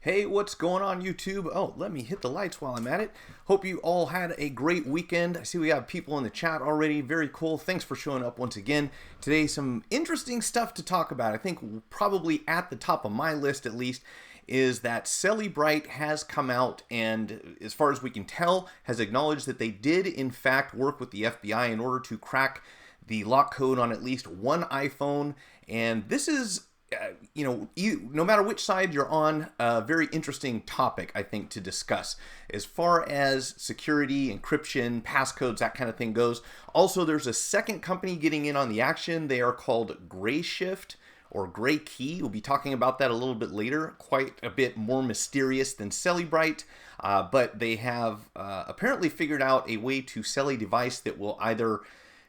Hey, what's going on YouTube? Oh, let me hit the lights while I'm at it. Hope you all had a great weekend. I see we have people in the chat already. Very cool. Thanks for showing up once again. Today, some interesting stuff to talk about. I think probably at the top of my list, at least, is that Cellebrite has come out and, as far as we can tell, has acknowledged that they did, in fact, work with the FBI in order to crack the lock code on at least one iPhone. And this is no matter which side you're on, a very interesting topic, I think, to discuss as far as security, encryption, passcodes, that kind of thing goes. Also, there's a second company getting in on the action. They are called Grayshift or Gray Key. We'll be talking about that a little bit later. Quite a bit more mysterious than Cellebrite, but they have apparently figured out a way to sell a device that will either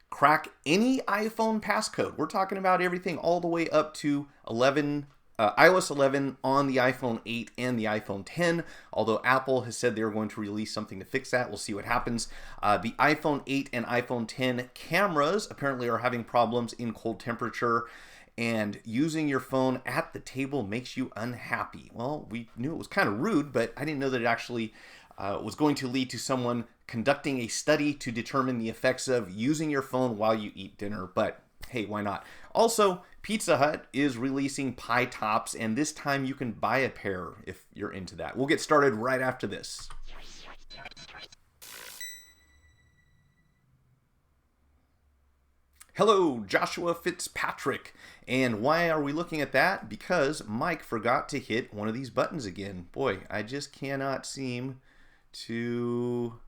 crack any iPhone passcode. We're talking about everything all the way up to iOS 11 on the iPhone 8 and the iPhone 10, although Apple has said they're going to release something to fix that. We'll see what happens. The iPhone 8 and iPhone 10 cameras apparently are having problems in cold temperature, and using your phone at the table makes you unhappy. Well, we knew it was kind of rude, but I didn't know that it actually was going to lead to someone conducting a study to determine the effects of using your phone while you eat dinner. But hey, why not? Also, Pizza Hut is releasing PieTops, and this time you can buy a pair if you're into that. We'll get started right after this. Hello, Joshua Fitzpatrick. And why are we looking at that? Because Mike forgot to hit one of these buttons again. Boy, I just cannot seem to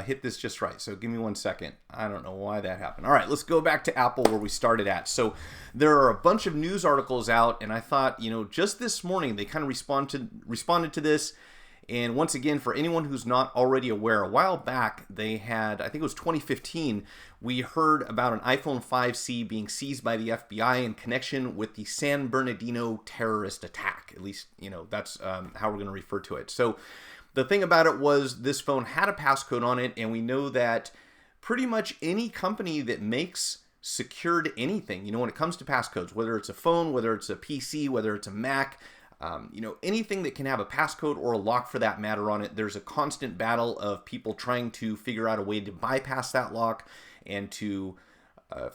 hit this just right. So give me 1 second. I don't know why that happened. All right, let's go back to Apple where we started at. So there are a bunch of news articles out, and I thought, just this morning they kind of responded to this. And once again, for anyone who's not already aware, a while back they had, I think it was 2015, we heard about an iPhone 5C being seized by the FBI in connection with the San Bernardino terrorist attack. At least, that's how we're going to refer to it. So the thing about it was this phone had a passcode on it, and we know that pretty much any company that makes secured anything, when it comes to passcodes, whether it's a phone, whether it's a PC, whether it's a Mac, anything that can have a passcode or a lock for that matter on it, there's a constant battle of people trying to figure out a way to bypass that lock and to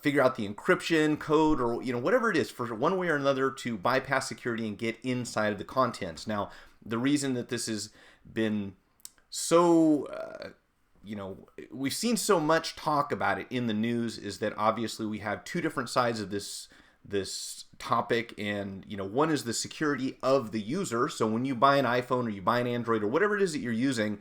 figure out the encryption code or whatever it is for one way or another to bypass security and get inside of the contents. Now, the reason that this has been so we've seen so much talk about it in the news is that obviously we have two different sides of this topic, and one is the security of the user. So when you buy an iPhone or you buy an Android or whatever it is that you're using,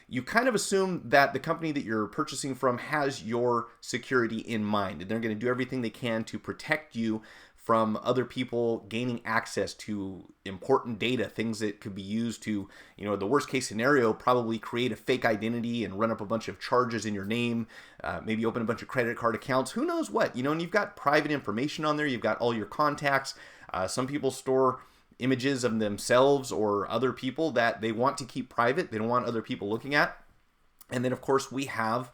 you kind of assume that the company that you're purchasing from has your security in mind, and they're going to do everything they can to protect you from other people gaining access to important data, things that could be used to, the worst case scenario, probably create a fake identity and run up a bunch of charges in your name, maybe open a bunch of credit card accounts, who knows what, and you've got private information on there, you've got all your contacts. Some people store images of themselves or other people that they want to keep private, they don't want other people looking at. And then, of course, we have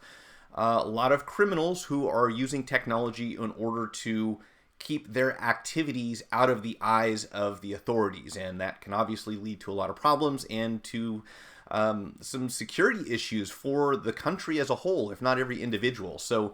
a lot of criminals who are using technology in order to keep their activities out of the eyes of the authorities, and that can obviously lead to a lot of problems and to some security issues for the country as a whole, if not every individual. So,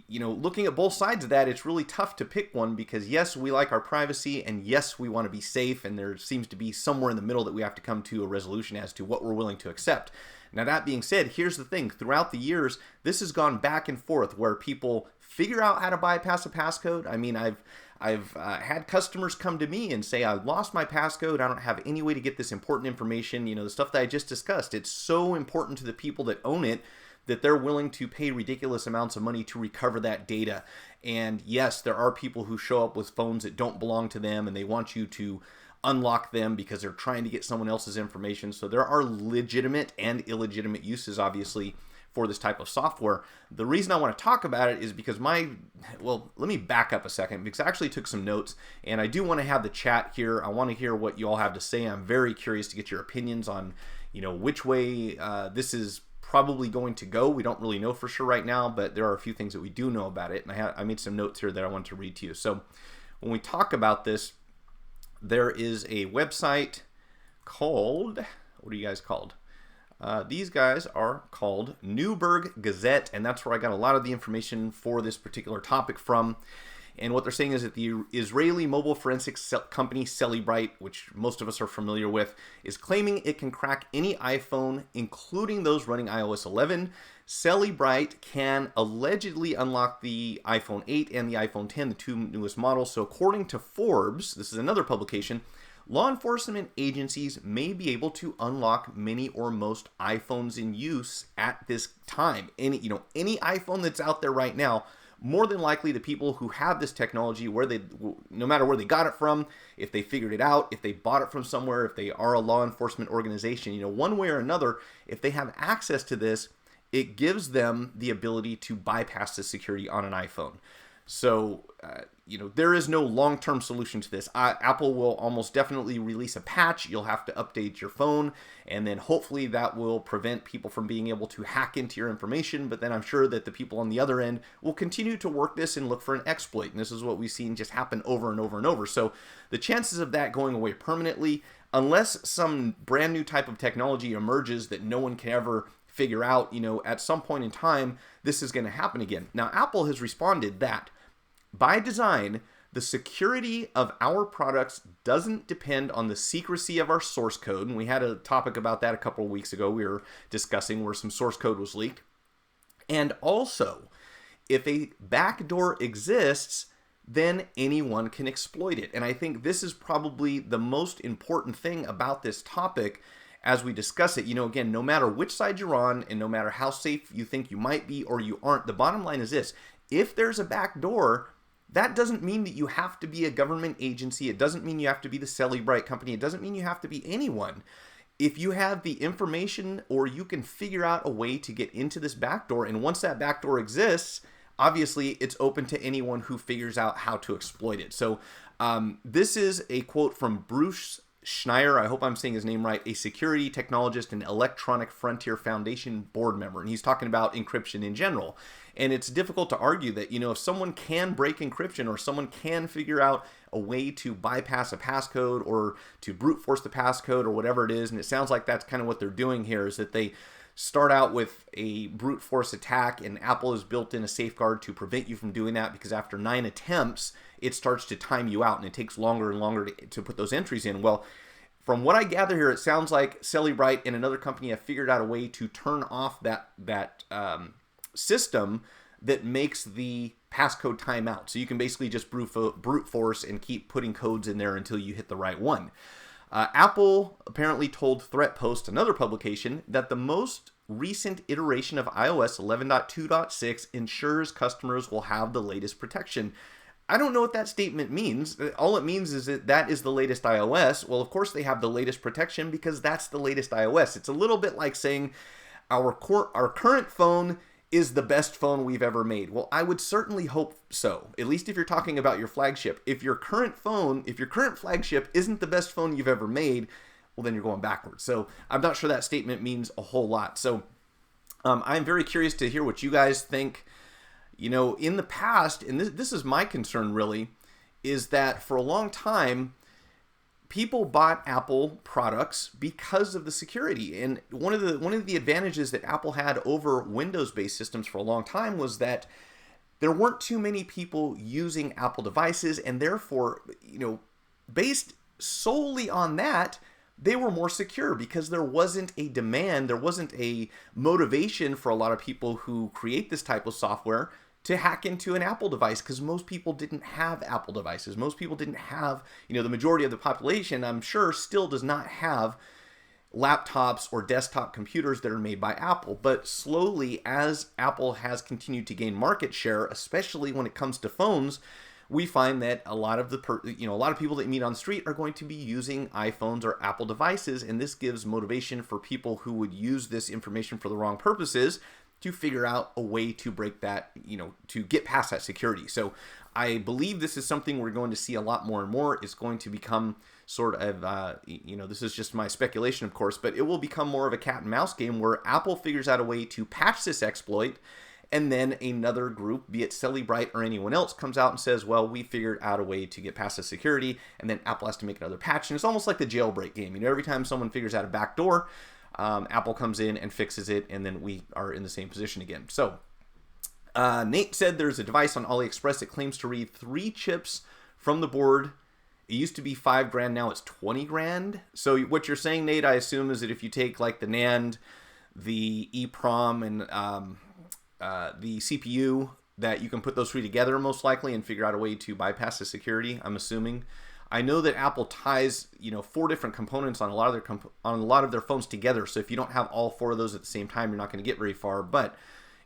looking at both sides of that, it's really tough to pick one because yes, we like our privacy, and yes, we want to be safe, and there seems to be somewhere in the middle that we have to come to a resolution as to what we're willing to accept. Now, that being said, here's the thing. Throughout the years, this has gone back and forth where people figure out how to bypass a passcode. I mean, I've had customers come to me and say, I lost my passcode. I don't have any way to get this important information. The stuff that I just discussed. It's so important to the people that own it that they're willing to pay ridiculous amounts of money to recover that data. And yes, there are people who show up with phones that don't belong to them, and they want you to unlock them because they're trying to get someone else's information. So there are legitimate and illegitimate uses, obviously, for this type of software. The reason I want to talk about it is because let me back up a second, because I actually took some notes, and I do want to have the chat here. I want to hear what you all have to say. I'm very curious to get your opinions on, which way this is probably going to go. We don't really know for sure right now, but there are a few things that we do know about it, and I made some notes here that I want to read to you. So when we talk about this, there is a website called, what are you guys called? These guys are called Newburghgazette, and that's where I got a lot of the information for this particular topic from. And what they're saying is that the Israeli mobile forensics company Cellebrite, which most of us are familiar with, is claiming it can crack any iPhone, including those running iOS 11. Cellebrite can allegedly unlock the iPhone 8 and the iPhone 10, the two newest models. So according to Forbes, this is another publication, law enforcement agencies may be able to unlock many or most iPhones in use at this time. Any iPhone that's out there right now, more than likely the people who have this technology, no matter where they got it from, if they figured it out, if they bought it from somewhere, if they are a law enforcement organization, one way or another, if they have access to this, it gives them the ability to bypass the security on an iPhone. So, there is no long-term solution to this. Apple will almost definitely release a patch. You'll have to update your phone, and then hopefully that will prevent people from being able to hack into your information. But then I'm sure that the people on the other end will continue to work this and look for an exploit. And this is what we've seen just happen over and over and over. So the chances of that going away permanently, unless some brand new type of technology emerges that no one can ever figure out, at some point in time, this is going to happen again. Now, Apple has responded that by design, the security of our products doesn't depend on the secrecy of our source code. And we had a topic about that a couple of weeks ago. We were discussing where some source code was leaked. And also, if a backdoor exists, then anyone can exploit it. And I think this is probably the most important thing about this topic as we discuss it. Again, no matter which side you're on and no matter how safe you think you might be or you aren't, the bottom line is this. If there's a backdoor, that doesn't mean that you have to be a government agency. It doesn't mean you have to be the Cellebrite company. It doesn't mean you have to be anyone. If you have the information or you can figure out a way to get into this backdoor, and once that backdoor exists, obviously it's open to anyone who figures out how to exploit it. So this is a quote from Bruce Schneier, I hope I'm saying his name right, a security technologist and Electronic Frontier Foundation board member. And he's talking about encryption in general. And it's difficult to argue that, if someone can break encryption or someone can figure out a way to bypass a passcode or to brute force the passcode or whatever it is, and it sounds like that's kind of what they're doing here, is that they start out with a brute force attack, and Apple has built in a safeguard to prevent you from doing that, because after 9 attempts, it starts to time you out, and it takes longer and longer to put those entries in. Well, from what I gather here, it sounds like Cellebrite and another company have figured out a way to turn off that system that makes the passcode timeout. So you can basically just brute force and keep putting codes in there until you hit the right one. Apple apparently told Threatpost, another publication, that the most recent iteration of iOS 11.2.6 ensures customers will have the latest protection. I don't know what that statement means. All it means is that is the latest iOS. Well, of course they have the latest protection because that's the latest iOS. It's a little bit like saying our current phone is the best phone we've ever made. Well, I would certainly hope so, at least if you're talking about your flagship. If your current flagship isn't the best phone you've ever made, well, then you're going backwards. So I'm not sure that statement means a whole lot. So I'm very curious to hear what you guys think. In the past, and this is my concern really, is that for a long time, people bought Apple products because of the security. And one of the advantages that Apple had over Windows-based systems for a long time was that there weren't too many people using Apple devices, and therefore, based solely on that, they were more secure because there wasn't a demand, there wasn't a motivation for a lot of people who create this type of software to hack into an Apple device, because most people didn't have Apple devices. Most people didn't have, the majority of the population, I'm sure, still does not have laptops or desktop computers that are made by Apple. But slowly, as Apple has continued to gain market share, especially when it comes to phones, we find that a lot of people that you meet on the street are going to be using iPhones or Apple devices, and this gives motivation for people who would use this information for the wrong purposes to figure out a way to break that, to get past that security. So I believe this is something we're going to see a lot more and more. It's going to become sort of, this is just my speculation, of course, but it will become more of a cat and mouse game where Apple figures out a way to patch this exploit, and then another group, be it Cellebrite or anyone else, comes out and says, well, we figured out a way to get past the security, and then Apple has to make another patch. And it's almost like the jailbreak game. You know, every time someone figures out a back door, Apple comes in and fixes it, and then we are in the same position again. So Nate said there's a device on AliExpress that claims to read 3 chips from the board. It used to be $5,000, now it's $20,000. So what you're saying, Nate, I assume, is that if you take like the NAND, the EEPROM, and the CPU, that you can put those 3 together most likely and figure out a way to bypass the security, I'm assuming. I know that Apple ties, 4 different components on a lot of their phones together. So if you don't have all 4 of those at the same time, you're not going to get very far. But,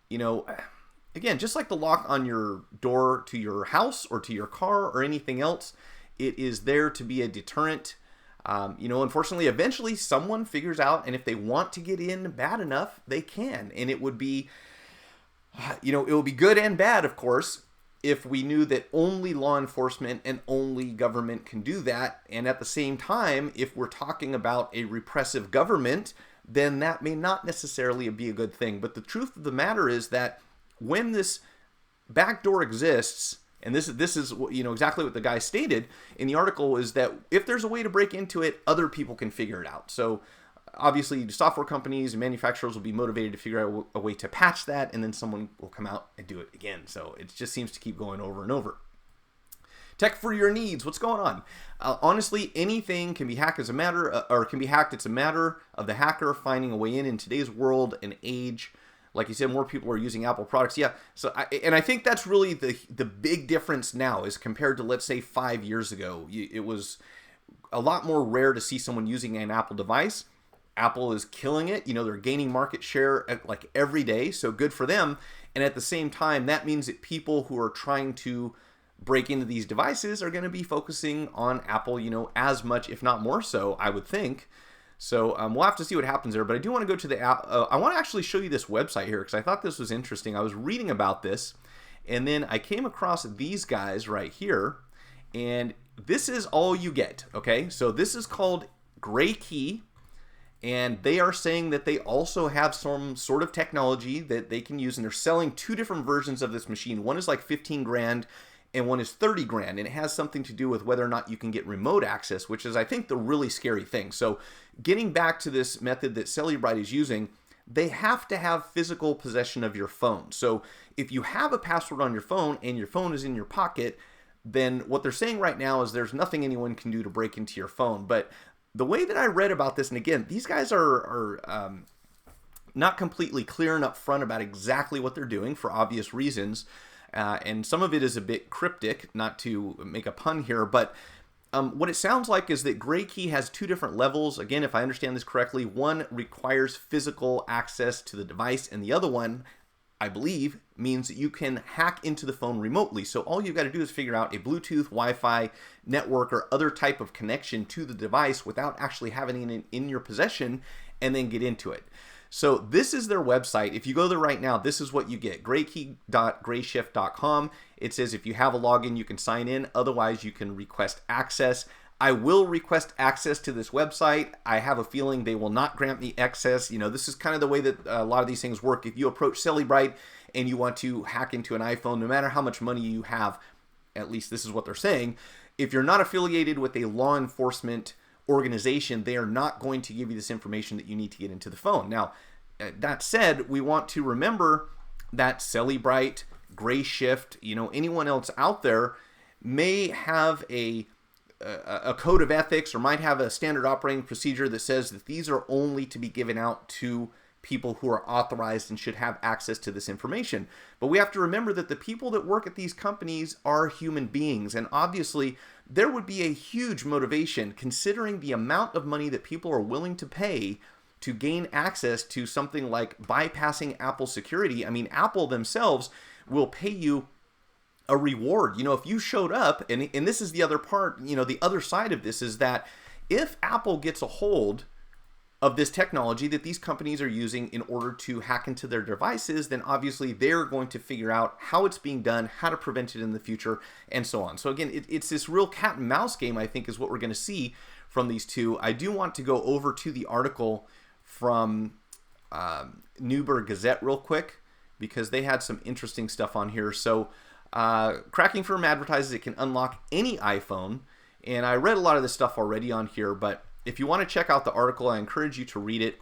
again, just like the lock on your door to your house or to your car or anything else, it is there to be a deterrent. Unfortunately, eventually someone figures out, and if they want to get in bad enough, they can. And it would be, it would be good and bad, of course, if we knew that only law enforcement and only government can do that. And at the same time, if we're talking about a repressive government, then that may not necessarily be a good thing. But the truth of the matter is that when this backdoor exists, and this is exactly what the guy stated in the article, is that if there's a way to break into it, other people can figure it out. So obviously software companies and manufacturers will be motivated to figure out a way to patch that, and then someone will come out and do it again. So it just seems to keep going over and over. Tech for your needs. What's going on? Honestly, anything can be hacked It's a matter of the hacker finding a way in today's world and age. Like you said, more people are using Apple products. Yeah. So, I think that's really the big difference now is compared to, let's say, 5 years ago. It was a lot more rare to see someone using an Apple device. Apple is killing it. They're gaining market share like every day. So good for them. And at the same time, that means that people who are trying to break into these devices are going to be focusing on Apple, as much, if not more so, I would think. So we'll have to see what happens there. But I do want to go to the app. I want to actually show you this website here because I thought this was interesting. I was reading about this, and then I came across these guys right here, and this is all you get. Okay, so this is called Gray Key, and they are saying that they also have some sort of technology that they can use, and they're selling 2 different versions of this machine. One is like $15,000. And one is $30,000, and it has something to do with whether or not you can get remote access, which is, I think, the really scary thing. So getting back to this method that Cellebrite is using, they have to have physical possession of your phone. So if you have a password on your phone and your phone is in your pocket, then what they're saying right now is there's nothing anyone can do to break into your phone. But the way that I read about this, and again, these guys are not completely clear and upfront about exactly what they're doing for obvious reasons. And some of it is a bit cryptic, not to make a pun here, but what it sounds like is that Gray Key has 2 different levels. Again, if I understand this correctly, one requires physical access to the device, and the other one, I believe, means that you can hack into the phone remotely. So all you've got to do is figure out a Bluetooth, Wi-Fi, network, or other type of connection to the device without actually having it in your possession, and then get into it. So this is their website. If you go there right now, this is what you get, graykey.grayshift.com. It says if you have a login, you can sign in. Otherwise, you can request access. I will request access to this website. I have a feeling they will not grant me access. This is kind of the way that a lot of these things work. If you approach Cellebrite and you want to hack into an iPhone, no matter how much money you have, at least this is what they're saying, if you're not affiliated with a law enforcement organization, they are not going to give you this information that you need to get into the phone. Now, that said, we want to remember that Cellebrite, Grayshift, anyone else out there may have a code of ethics or might have a standard operating procedure that says that these are only to be given out to people who are authorized and should have access to this information. But we have to remember that the people that work at these companies are human beings, and obviously there would be a huge motivation considering the amount of money that people are willing to pay to gain access to something like bypassing Apple security. I mean, Apple themselves will pay you a reward. If you showed up, and this is the other part, the other side of this is that if Apple gets a hold of this technology that these companies are using in order to hack into their devices, then obviously they're going to figure out how it's being done, how to prevent it in the future, and so on. So again, it's this real cat and mouse game, I think, is what we're going to see from these 2. I do want to go over to the article from Newburghgazette real quick, because they had some interesting stuff on here. So Cracking Firm advertises it can unlock any iPhone, and I read a lot of this stuff already on here, but if you want to check out the article, I encourage you to read it.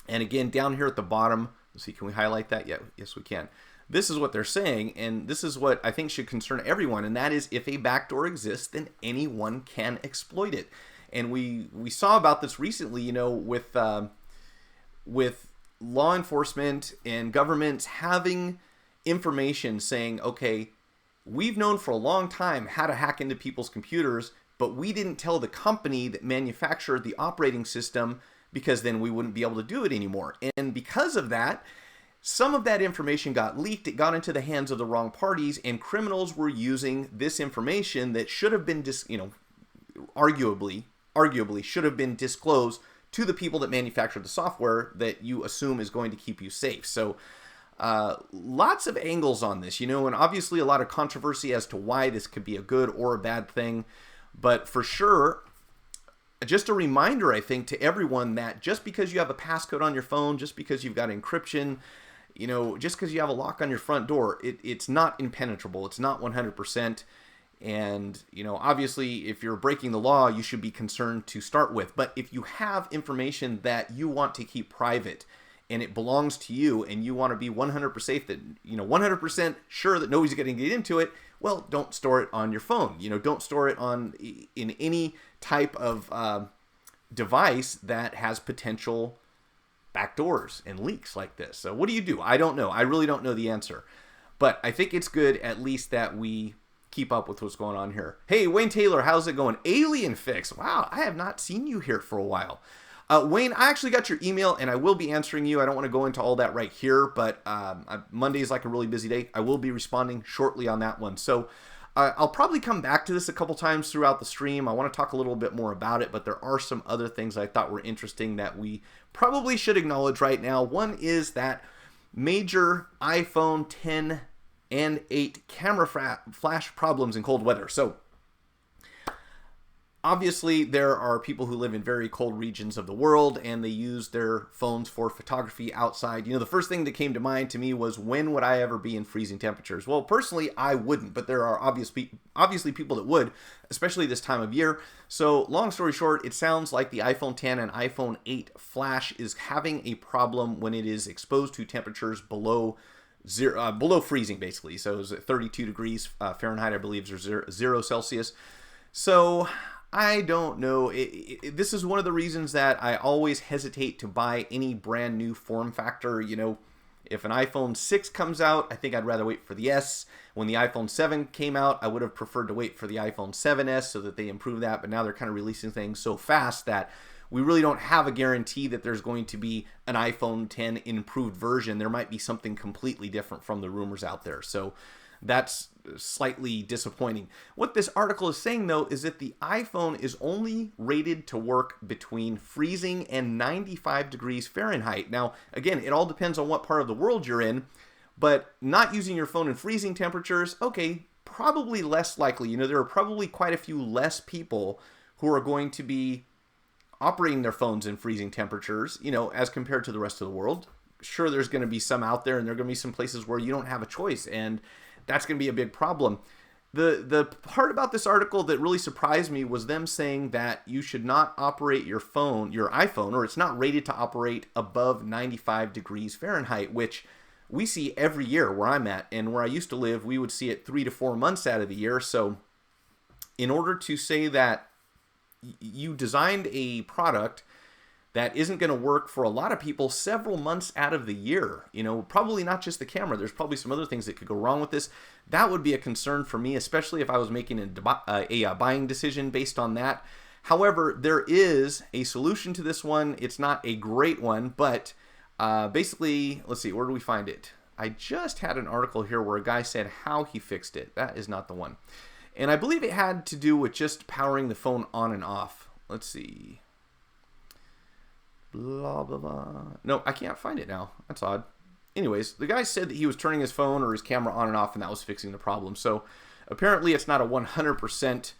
And again, down here at the bottom, let's see, can we highlight that? Yeah, yes, we can. This is what they're saying, and this is what I think should concern everyone, and that is if a backdoor exists, then anyone can exploit it. And we saw about this recently, you know, with law enforcement and governments having information saying, okay, we've known for a long time how to hack into people's computers, but we didn't tell the company that manufactured the operating system because then we wouldn't be able to do it anymore. And because of that, some of that information got leaked. It got into the hands of the wrong parties, and criminals were using this information that should have been, arguably should have been disclosed to the people that manufactured the software that you assume is going to keep you safe. So lots of angles on this, you know, and obviously a lot of controversy as to why this could be a good or a bad thing. But for sure, just a reminder, I think, to everyone that just because you have a passcode on your phone, just because you've got encryption, you know, just because you have a lock on your front door, it's not impenetrable. It's not 100%. And, you know, obviously, if you're breaking the law, you should be concerned to start with. But if you have information that you want to keep private and it belongs to you and you want to be 100% safe that, you know, 100% sure that nobody's going to get into it, well, don't store it on your phone. You know, don't store it in any type of device that has potential backdoors and leaks like this. So what do you do? I don't know. I really don't know the answer. But I think it's good at least that we keep up with what's going on here. Hey, Wayne Taylor, how's it going? Alien Fix. Wow, I have not seen you here for a while. Wayne, I actually got your email, and I will be answering you. I don't want to go into all that right here, but Monday is like a really busy day. I will be responding shortly on that one. So I'll probably come back to this a couple times throughout the stream. I want to talk a little bit more about it, but there are some other things I thought were interesting that we probably should acknowledge right now. One is that major iPhone 10 and 8 camera flash problems in cold weather. So obviously, there are people who live in very cold regions of the world, and they use their phones for photography outside. You know, the first thing that came to mind to me was, when would I ever be in freezing temperatures? Well, personally, I wouldn't, but there are obviously people that would, especially this time of year. So, long story short, it sounds like the iPhone 10 and iPhone 8 flash is having a problem when it is exposed to temperatures below freezing, basically. So, it's 32 degrees Fahrenheit, I believe, or 0 Celsius. So I don't know. This is one of the reasons that I always hesitate to buy any brand new form factor. You know, if an iPhone 6 comes out, I think I'd rather wait for the S. When the iPhone 7 came out, I would have preferred to wait for the iPhone 7S so that they improve that. But now they're kind of releasing things so fast that we really don't have a guarantee that there's going to be an iPhone 10 improved version. There might be something completely different from the rumors out there. So that's slightly disappointing. What this article is saying, though, is that the iPhone is only rated to work between freezing and 95 degrees Fahrenheit. Now, again, it all depends on what part of the world you're in, but not using your phone in freezing temperatures, okay, probably less likely. You know, there are probably quite a few less people who are going to be operating their phones in freezing temperatures, you know, as compared to the rest of the world. Sure, there's going to be some out there, and there are going to be some places where you don't have a choice, and that's going to be a big problem. The part about this article that really surprised me was them saying that you should not operate your iPhone, or it's not rated to operate above 95 degrees Fahrenheit, which we see every year where I'm at. And where I used to live, we would see it 3 to 4 months out of the year. So in order to say that you designed a product that isn't going to work for a lot of people several months out of the year, you know, probably not just the camera. There's probably some other things that could go wrong with this. That would be a concern for me, especially if I was making a buying decision based on that. However, there is a solution to this one. It's not a great one, but basically, let's see, where do we find it? I just had an article here where a guy said how he fixed it. That is not the one. And I believe it had to do with just powering the phone on and off. Let's see. Blah, blah, blah. No, I can't find it now. That's odd. Anyways, the guy said that he was turning his phone or his camera on and off, and that was fixing the problem. So apparently it's not a 100%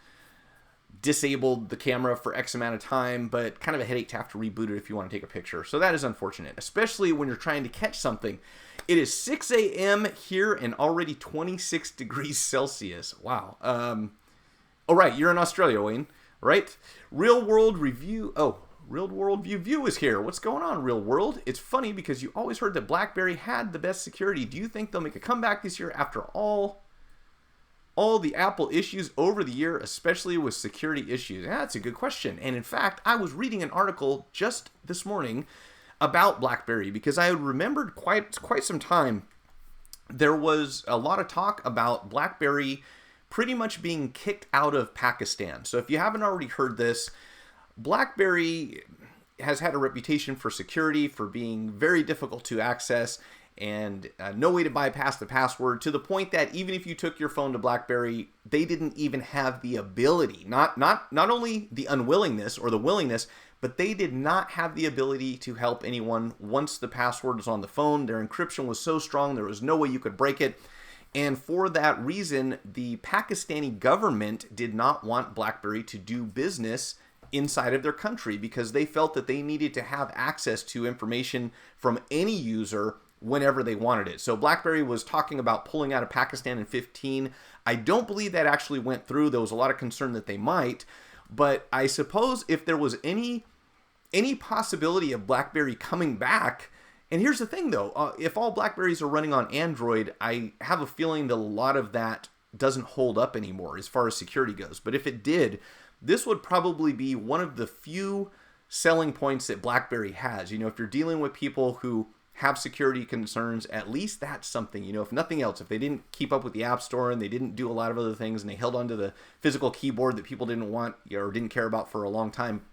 disabled the camera for X amount of time, but kind of a headache to have to reboot it if you want to take a picture. So that is unfortunate, especially when you're trying to catch something. It is 6 a.m. here and already 26 degrees Celsius. Wow. All right, you're in Australia, Wayne, right? Real World Review. Oh, Real World View is here. What's going on, Real World? It's funny because you always heard that BlackBerry had the best security. Do you think they'll make a comeback this year after all the Apple issues over the year, especially with security issues? Yeah, that's a good question. And in fact, I was reading an article just this morning about BlackBerry because I remembered quite some time there was a lot of talk about BlackBerry pretty much being kicked out of Pakistan. So if you haven't already heard this, BlackBerry has had a reputation for security, for being very difficult to access, and no way to bypass the password, to the point that even if you took your phone to BlackBerry, they didn't even have the ability, not only the unwillingness or the willingness, but they did not have the ability to help anyone once the password was on the phone. Their encryption was so strong, there was no way you could break it. And for that reason, the Pakistani government did not want BlackBerry to do business inside of their country because they felt that they needed to have access to information from any user whenever they wanted it. So BlackBerry was talking about pulling out of Pakistan in 2015. I don't believe that actually went through. There was a lot of concern that they might, but I suppose if there was any possibility of BlackBerry coming back, and here's the thing though, if all BlackBerries are running on Android, I have a feeling that a lot of that doesn't hold up anymore as far as security goes. But if it did, this would probably be one of the few selling points that BlackBerry has. You know, if you're dealing with people who have security concerns, at least that's something. You know, if nothing else, if they didn't keep up with the App Store and they didn't do a lot of other things and they held onto the physical keyboard that people didn't want or didn't care about for a long time,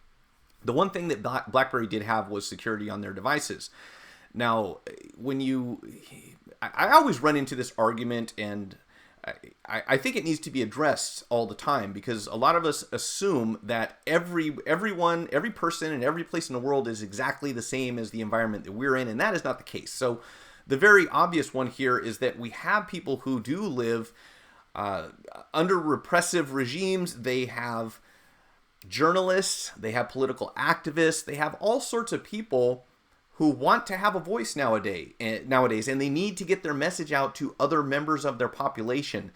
the one thing that BlackBerry did have was security on their devices. Now, I always run into this argument, and I think it needs to be addressed all the time because a lot of us assume that every person in every place in the world is exactly the same as the environment that we're in, and that is not the case. So the very obvious one here is that we have people who do live under repressive regimes. They have journalists, they have political activists, they have all sorts of people who want to have a voice nowadays, and they need to get their message out to other members of their population.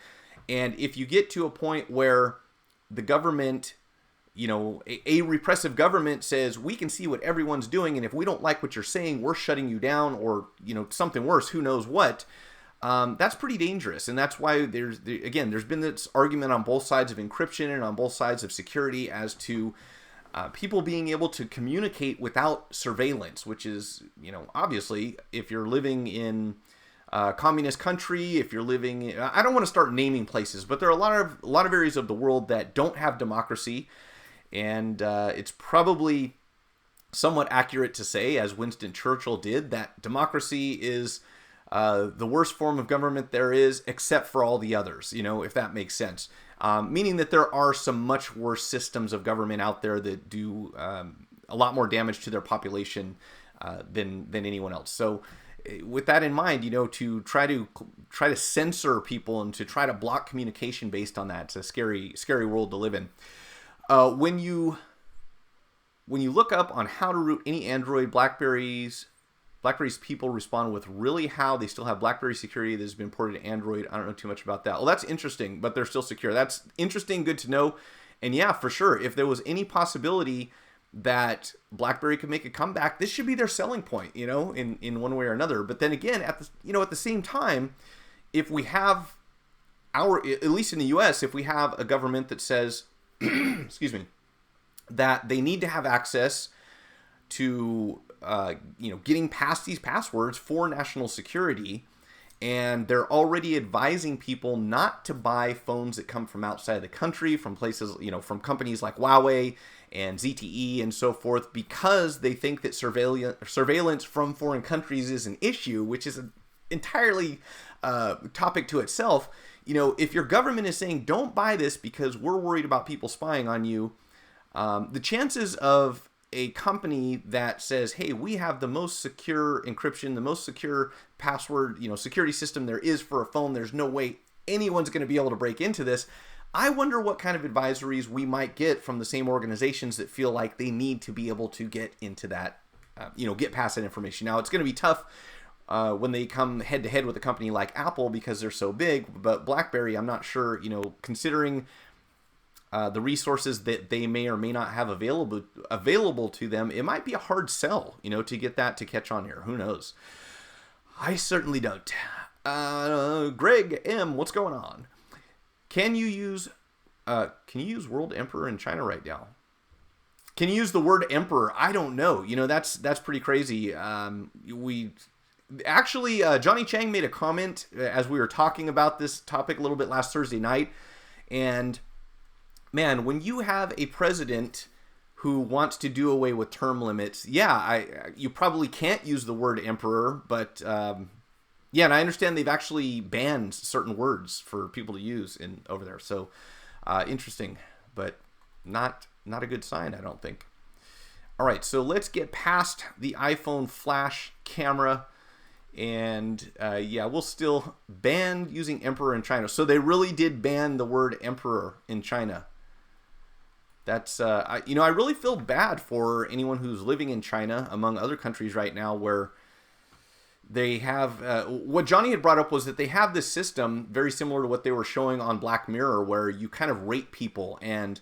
And if you get to a point where the government, you know, a repressive government says, we can see what everyone's doing, and if we don't like what you're saying, we're shutting you down, or, you know, something worse, who knows what, that's pretty dangerous. And that's why there's been this argument on both sides of encryption and on both sides of security as to people being able to communicate without surveillance, which is, you know, obviously, if you're living in a communist country, if you're living in, I don't want to start naming places, but there are a lot of areas of the world that don't have democracy, and it's probably somewhat accurate to say, as Winston Churchill did, that democracy is the worst form of government there is, except for all the others, you know, if that makes sense. Meaning that there are some much worse systems of government out there that do a lot more damage to their population than anyone else. So with that in mind, you know, to try to censor people and to try to block communication based on that, it's a scary world to live in. When you look up on how to root any Android, BlackBerry's people respond with really how they still have BlackBerry security that has been ported to Android. I don't know too much about that. Well, that's interesting, but they're still secure. That's interesting, good to know. And yeah, for sure, if there was any possibility that BlackBerry could make a comeback, this should be their selling point, you know, in one way or another. But then again, at the same time, if we have at least in the US, if we have a government that says, excuse me, that they need to have access to getting past these passwords for national security, and they're already advising people not to buy phones that come from outside the country, from places, you know, from companies like Huawei and ZTE and so forth, because they think that surveillance from foreign countries is an issue, which is an entirely topic to itself. You know, if your government is saying, don't buy this because we're worried about people spying on you, the chances of a company that says, hey, we have the most secure encryption, the most secure password, you know, security system there is for a phone, there's no way anyone's going to be able to break into this, I wonder what kind of advisories we might get from the same organizations that feel like they need to be able to get into that, get past that information. Now, it's going to be tough when they come head to head with a company like Apple because they're so big, but BlackBerry, I'm not sure, considering the resources that they may or may not have available to them, it might be a hard sell, to get that to catch on here. Who knows? I certainly don't. Greg M, what's going on? Can you use World Emperor in China right now? Can you use the word emperor? I don't know. That's pretty crazy. Johnny Chang made a comment as we were talking about this topic a little bit last Thursday night, and man, when you have a president who wants to do away with term limits, you probably can't use the word emperor, but and I understand they've actually banned certain words for people to use over there. So interesting, but not a good sign, I don't think. All right, so let's get past the iPhone flash camera, and we'll still ban using emperor in China. So they really did ban the word emperor in China. That's I really feel bad for anyone who's living in China, among other countries right now, where they have what Johnny had brought up was that they have this system very similar to what they were showing on Black Mirror, where you kind of rate people, and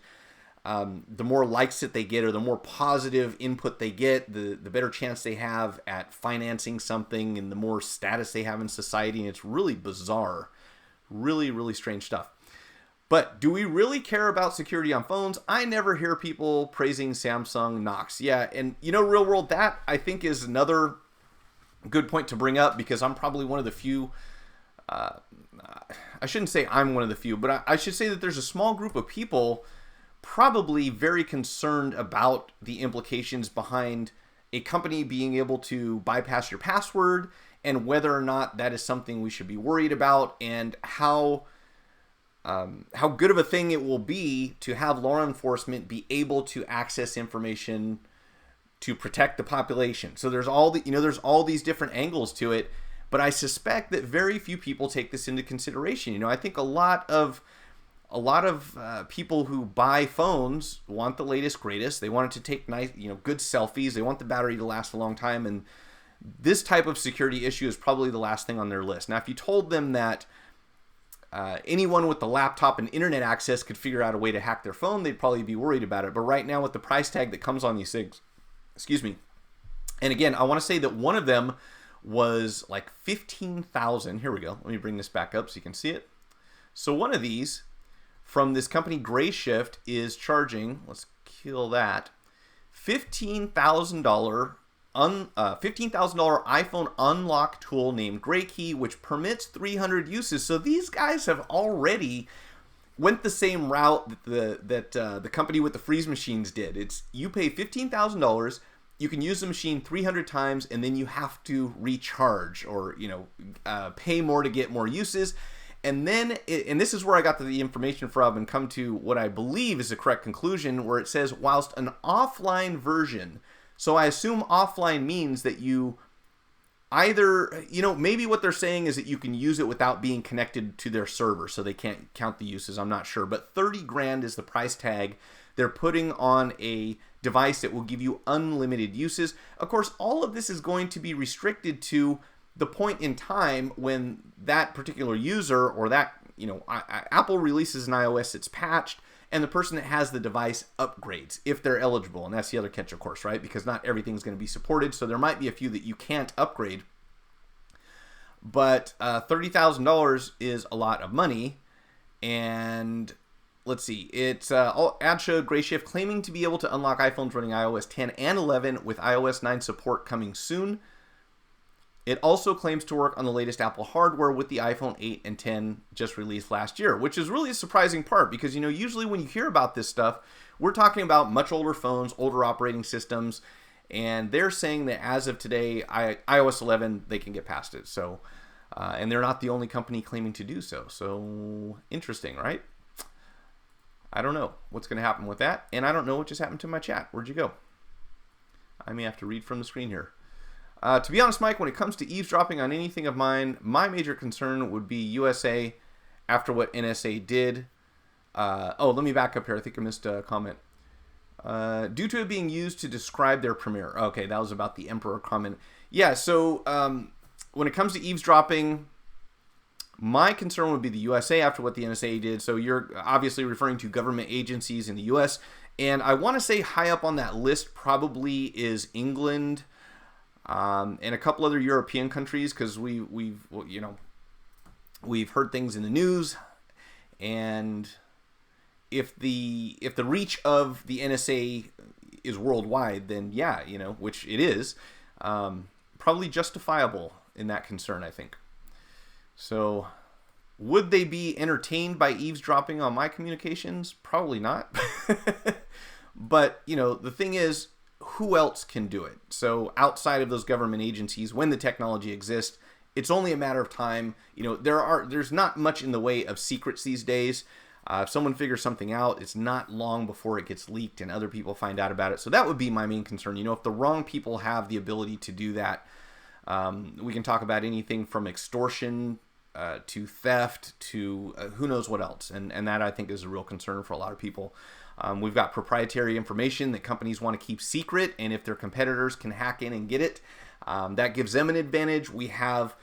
the more likes that they get or the more positive input they get, the better chance they have at financing something and the more status they have in society. And it's really bizarre, really, really strange stuff. But do we really care about security on phones? I never hear people praising Samsung Knox. Yeah, and real world, that I think is another good point to bring up, because I'm probably one of the few, I shouldn't say I'm one of the few, but I should say that there's a small group of people probably very concerned about the implications behind a company being able to bypass your password, and whether or not that is something we should be worried about, and how good of a thing it will be to have law enforcement be able to access information to protect the population. So there's there's all these different angles to it, but I suspect that very few people take this into consideration. I think a lot of people who buy phones want the latest, greatest. They want it to take nice, good selfies. They want the battery to last a long time, and this type of security issue is probably the last thing on their list. Now, if you told them that anyone with the laptop and internet access could figure out a way to hack their phone, they'd probably be worried about it. But right now, with the price tag that comes on these things, and again, I want to say that one of them was like 15,000. Here we go. Let me bring this back up so you can see it. So one of these from this company Grayshift is charging, let's kill that, $15,000 iPhone unlock tool named GrayKey, which permits 300 uses. So these guys have already went the same route that the company with the freeze machines did. It's you pay $15,000, you can use the machine 300 times, and then you have to recharge or pay more to get more uses. And then, and this is where I got the information from and come to what I believe is the correct conclusion, where it says, whilst an offline version. So I assume offline means that you either, maybe what they're saying is that you can use it without being connected to their server, so they can't count the uses. I'm not sure. But 30 grand is the price tag they're putting on a device that will give you unlimited uses. Of course, all of this is going to be restricted to the point in time when that particular user or that, Apple releases an iOS that's patched, and the person that has the device upgrades if they're eligible. And that's the other catch, of course, right? Because not everything's going to be supported. So there might be a few that you can't upgrade. But $30,000 is a lot of money. And let's see. It's ad showed Grayshift claiming to be able to unlock iPhones running iOS 10 and 11 with iOS 9 support coming soon. It also claims to work on the latest Apple hardware with the iPhone 8 and 10 just released last year, which is really a surprising part because, usually when you hear about this stuff, we're talking about much older phones, older operating systems, and they're saying that as of today, iOS 11, they can get past it. So, and they're not the only company claiming to do so. So, interesting, right? I don't know what's going to happen with that, and I don't know what just happened to my chat. Where'd you go? I may have to read from the screen here. To be honest, Mike, when it comes to eavesdropping on anything of mine, my major concern would be USA after what NSA did. Let me back up here. I think I missed a comment. Due to it being used to describe their premiere. Okay, that was about the Emperor comment. Yeah, so when it comes to eavesdropping, my concern would be the USA after what the NSA did. So you're obviously referring to government agencies in the US. And I want to say high up on that list probably is England and a couple other European countries, because we've heard things in the news. And if the reach of the NSA is worldwide, then yeah, which it is, probably justifiable in that concern, I think. So, would they be entertained by eavesdropping on my communications? Probably not. But, the thing is, who else can do it? So, outside of those government agencies, when the technology exists, it's only a matter of time. There's not much in the way of secrets these days. If someone figures something out, it's not long before it gets leaked and other people find out about it. So that would be my main concern. If the wrong people have the ability to do that, we can talk about anything from extortion to theft to who knows what else. And that, I think, is a real concern for a lot of people. We've got proprietary information that companies want to keep secret, and if their competitors can hack in and get it, that gives them an advantage. We have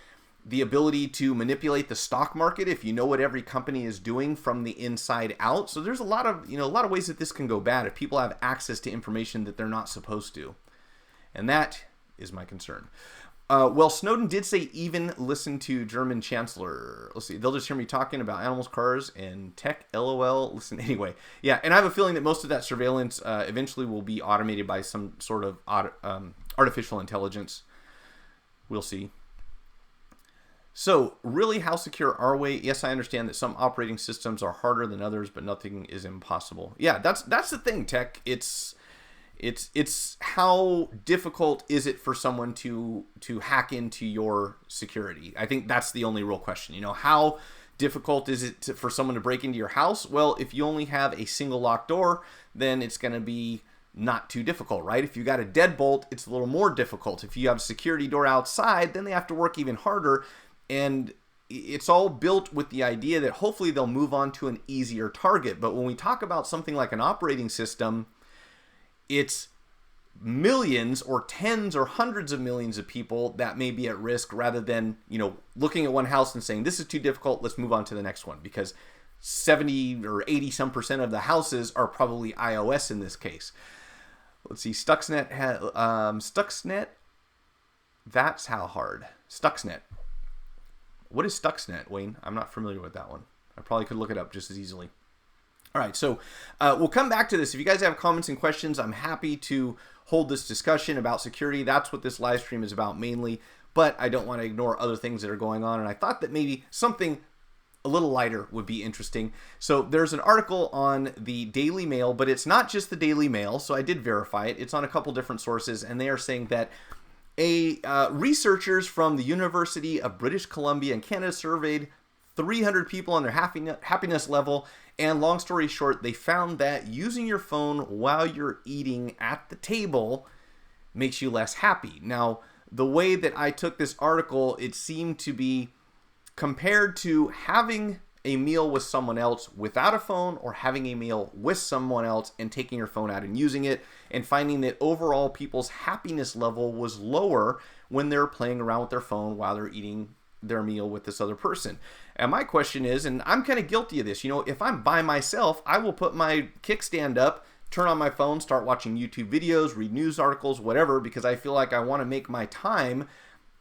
the ability to manipulate the stock market if you know what every company is doing from the inside out. So there's a lot of ways that this can go bad if people have access to information that they're not supposed to. And that is my concern. Well, Snowden did say even listen to German Chancellor. Let's see, they'll just hear me talking about animals, cars, and tech, LOL. Listen anyway. Yeah, and I have a feeling that most of that surveillance eventually will be automated by some sort of artificial intelligence. We'll see. So, really, how secure are we? Yes, I understand that some operating systems are harder than others, but nothing is impossible. Yeah, that's the thing, Tech. It's how difficult is it for someone to hack into your security? I think that's the only real question. How difficult is it for someone to break into your house? Well, if you only have a single locked door, then it's going to be not too difficult, right? If you got a deadbolt, it's a little more difficult. If you have a security door outside, then they have to work even harder. And it's all built with the idea that hopefully they'll move on to an easier target. But when we talk about something like an operating system, it's millions or tens or hundreds of millions of people that may be at risk, rather than, looking at one house and saying, this is too difficult, let's move on to the next one. Because 70 or 80 some percent of the houses are probably iOS in this case. Let's see, Stuxnet, Stuxnet, that's how hard. Stuxnet. What is Stuxnet, Wayne? I'm not familiar with that one. I probably could look it up just as easily. All right, so we'll come back to this. If you guys have comments and questions, I'm happy to hold this discussion about security. That's what this live stream is about mainly, but I don't want to ignore other things that are going on, and I thought that maybe something a little lighter would be interesting. So there's an article on the Daily Mail, but it's not just the Daily Mail, so I did verify it. It's on a couple different sources, and they are saying that researchers from the University of British Columbia in Canada surveyed 300 people on their happiness level, and long story short, they found that using your phone while you're eating at the table makes you less happy. Now, the way that I took this article, it seemed to be compared to having a meal with someone else without a phone, or having a meal with someone else and taking your phone out and using it, and finding that overall people's happiness level was lower when they're playing around with their phone while they're eating their meal with this other person. And my question is, and I'm kind of guilty of this, if I'm by myself, I will put my kickstand up, turn on my phone, start watching YouTube videos, read news articles, whatever, because I feel like I want to make my time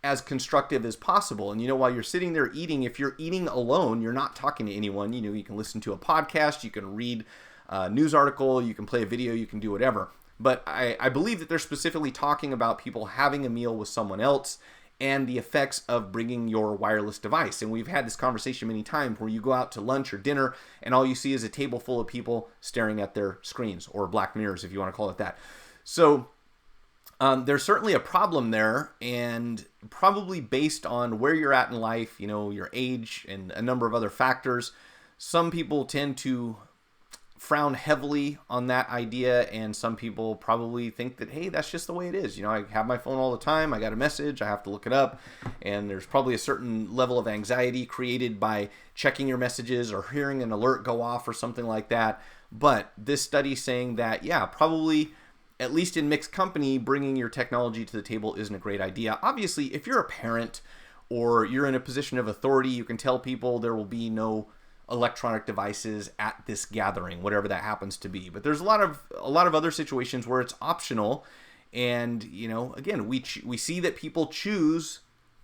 as constructive as possible. And while you're sitting there eating, if you're eating alone, you're not talking to anyone. You can listen to a podcast, you can read a news article, you can play a video, you can do whatever. But I believe that they're specifically talking about people having a meal with someone else and the effects of bringing your wireless device. And we've had this conversation many times where you go out to lunch or dinner and all you see is a table full of people staring at their screens, or black mirrors if you want to call it that. So there's certainly a problem there, and probably based on where you're at in life, your age and a number of other factors, some people tend to frown heavily on that idea, and some people probably think that, hey, that's just the way it is. I have my phone all the time. I got a message, I have to look it up, and there's probably a certain level of anxiety created by checking your messages or hearing an alert go off or something like that. But this study saying that, yeah, probably, at least in mixed company, bringing your technology to the table isn't a great idea. Obviously, if you're a parent or you're in a position of authority, you can tell people there will be no electronic devices at this gathering, whatever that happens to be. But there's a lot of other situations where it's optional, and again, we see that people choose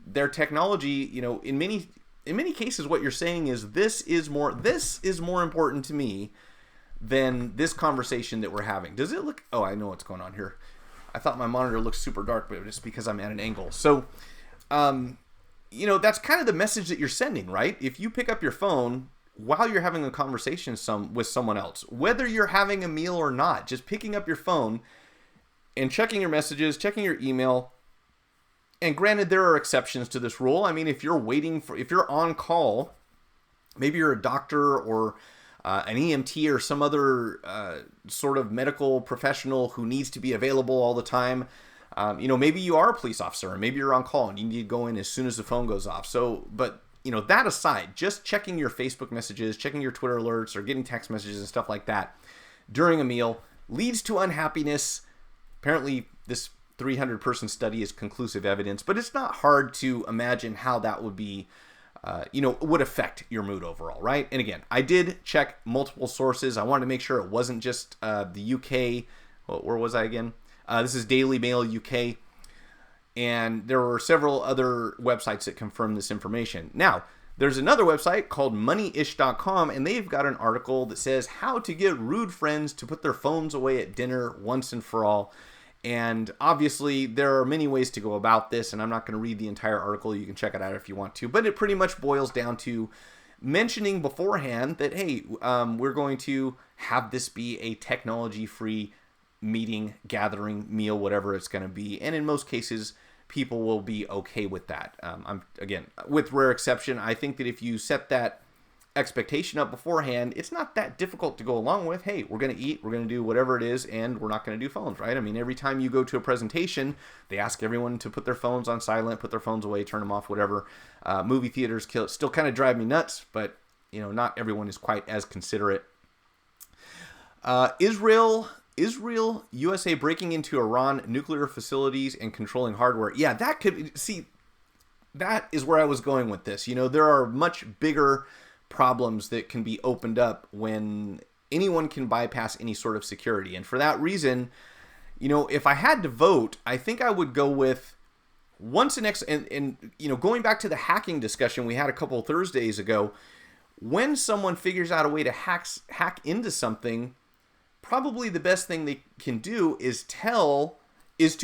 their technology. In many cases, what you're saying is this is more important to me than this conversation that we're having. Does it look? Oh, I know what's going on here. I thought my monitor looked super dark, but it's because I'm at an angle. So, that's kind of the message that you're sending, right? If you pick up your phone while you're having a conversation with someone else, whether you're having a meal or not, just picking up your phone and checking your messages, checking your email. And granted, there are exceptions to this rule. I mean, if you're on call, maybe you're a doctor or an EMT or some other sort of medical professional who needs to be available all the time. Maybe you are a police officer, and maybe you're on call and you need to go in as soon as the phone goes off. But that aside, just checking your Facebook messages, checking your Twitter alerts, or getting text messages and stuff like that during a meal leads to unhappiness. Apparently, this 300-person study is conclusive evidence, but it's not hard to imagine how that would be, would affect your mood overall, right? And again, I did check multiple sources. I wanted to make sure it wasn't just the UK. Where was I again? This is Daily Mail UK. And there were several other websites that confirm this information. Now, there's another website called Moneyish.com, and they've got an article that says how to get rude friends to put their phones away at dinner once and for all. And obviously, there are many ways to go about this, and I'm not going to read the entire article. You can check it out if you want to. But it pretty much boils down to mentioning beforehand that, hey, we're going to have this be a technology-free meeting, gathering, meal, whatever it's going to be. And in most cases, people will be okay with that. Again, with rare exception, I think that if you set that expectation up beforehand, it's not that difficult to go along with. Hey, we're going to eat, we're going to do whatever it is, and we're not going to do phones, right? I mean, every time you go to a presentation, they ask everyone to put their phones on silent, put their phones away, turn them off, whatever. Movie theaters still kind of drive me nuts, but not everyone is quite as considerate. Israel, USA breaking into Iran nuclear facilities and controlling hardware. Yeah, that is where I was going with this. There are much bigger problems that can be opened up when anyone can bypass any sort of security. And for that reason, if I had to vote, I think I would go with going back to the hacking discussion we had a couple of Thursdays ago, when someone figures out a way to hack into something, probably the best thing they can do is to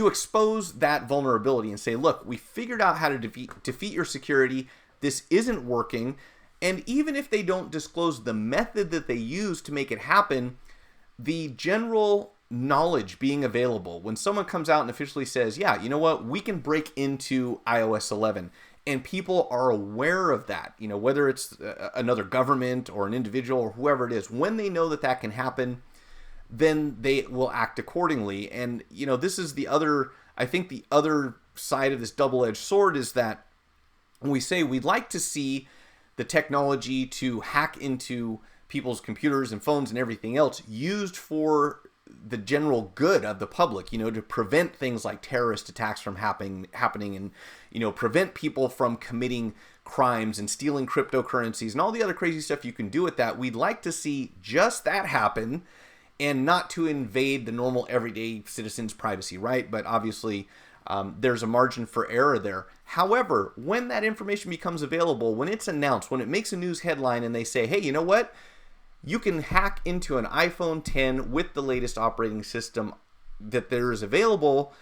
expose that vulnerability and say, look, we figured out how to defeat your security. This isn't working. And even if they don't disclose the method that they use to make it happen, the general knowledge being available, when someone comes out and officially says, yeah, you know what, we can break into iOS 11, and people are aware of that, whether it's another government or an individual or whoever it is, when they know that can happen, then they will act accordingly. And, this is the other side of this double-edged sword, is that when we say we'd like to see the technology to hack into people's computers and phones and everything else used for the general good of the public, to prevent things like terrorist attacks from happening and, prevent people from committing crimes and stealing cryptocurrencies and all the other crazy stuff you can do with that. We'd like to see just that happen, and not to invade the normal everyday citizen's privacy, right? But obviously, there's a margin for error there. However, when that information becomes available, when it's announced, when it makes a news headline and they say, hey, you know what? You can hack into an iPhone 10 with the latest operating system that there is available,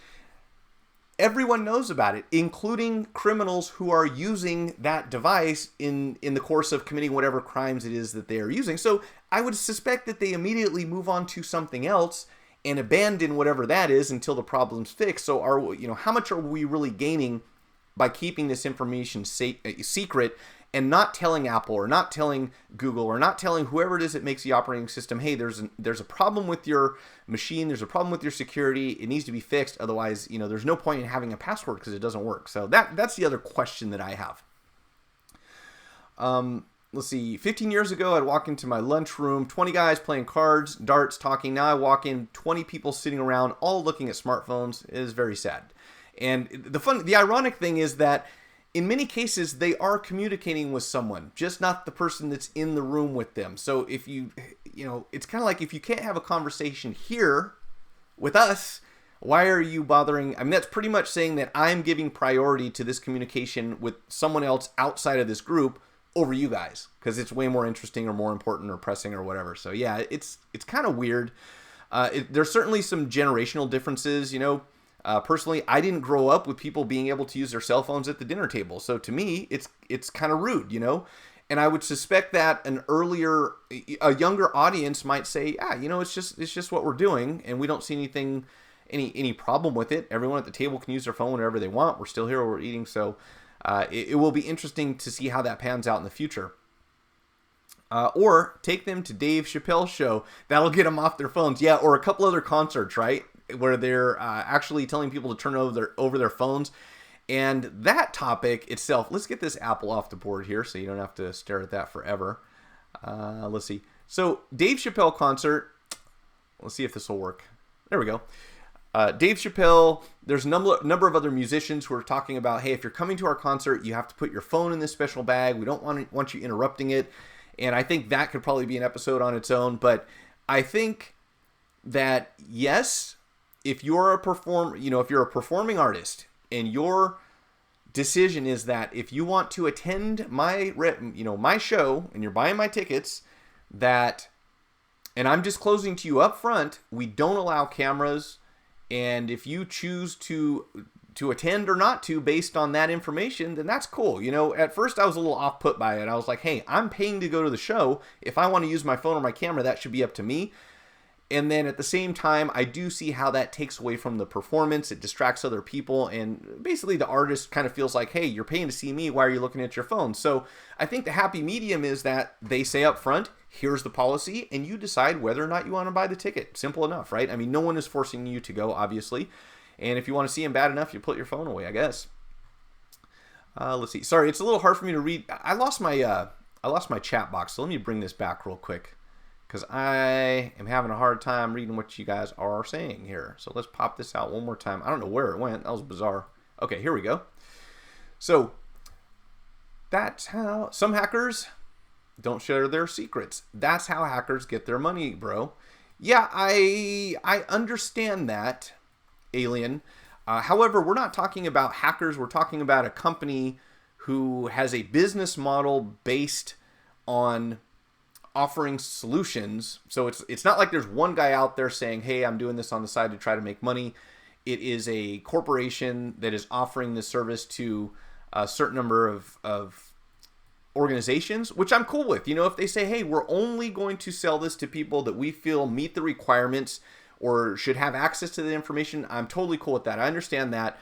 everyone knows about it, including criminals who are using that device in the course of committing whatever crimes it is that they are using. So I would suspect that they immediately move on to something else and abandon whatever that is until the problem's fixed. So how much are we really gaining by keeping this information secret and not telling Apple or not telling Google or not telling whoever it is that makes the operating system, hey, there's a problem with your machine, there's a problem with your security, it needs to be fixed, otherwise, there's no point in having a password because it doesn't work. So that's the other question that I have. Let's see, 15 years ago, I'd walk into my lunchroom, 20 guys playing cards, darts, talking. Now I walk in, 20 people sitting around, all looking at smartphones. It is very sad. And the ironic thing is that in many cases, they are communicating with someone, just not the person that's in the room with them. So if it's kind of like if you can't have a conversation here with us, why are you bothering? I mean, that's pretty much saying that I'm giving priority to this communication with someone else outside of this group over you guys because it's way more interesting or more important or pressing or whatever. So yeah, it's kind of weird. There's certainly some generational differences, Personally, I didn't grow up with people being able to use their cell phones at the dinner table. So to me, it's kind of rude, And I would suspect that a younger audience might say, it's just what we're doing, and we don't see any problem with it. Everyone at the table can use their phone whenever they want. We're still here, we're eating. So it will be interesting to see how that pans out in the future. Or take them to Dave Chappelle's show. That'll get them off their phones. Yeah, or a couple other concerts, right? Where they're actually telling people to turn over their phones. And that topic itself, let's get this Apple off the board here so you don't have to stare at that forever. Let's see. So Dave Chappelle concert. Let's see if this will work. There we go. Dave Chappelle, there's a number of other musicians who are talking about, hey, if you're coming to our concert, you have to put your phone in this special bag. We don't want you interrupting it. And I think that could probably be an episode on its own. But I think that, yes, if you're a performing artist and your decision is that if you want to attend my show and you're buying my tickets, and I'm disclosing to you up front, we don't allow cameras. And if you choose to attend or not to based on that information, then that's cool. At first I was a little off put by it. I was like, hey, I'm paying to go to the show. If I want to use my phone or my camera, that should be up to me. And then at the same time, I do see how that takes away from the performance. It distracts other people. And basically the artist kind of feels like, hey, you're paying to see me. Why are you looking at your phone? So I think the happy medium is that they say up front, here's the policy, and you decide whether or not you want to buy the ticket. Simple enough, right? I mean, no one is forcing you to go, obviously. And if you want to see him bad enough, you put your phone away, I guess. Let's see. Sorry, it's a little hard for me to read. I lost my chat box, so let me bring this back real quick because I am having a hard time reading what you guys are saying here. So let's pop this out one more time. I don't know where it went. That was bizarre. Okay, here we go. So that's how some hackers don't share their secrets. That's how hackers get their money, bro. Yeah, I understand that, Alien. However, we're not talking about hackers. We're talking about a company who has a business model based on offering solutions. So it's not like there's one guy out there saying, hey, I'm doing this on the side to try to make money. It is a corporation that is offering this service to a certain number of organizations, which I'm cool with. If they say, hey, we're only going to sell this to people that we feel meet the requirements or should have access to the information, I'm totally cool with that. I understand that.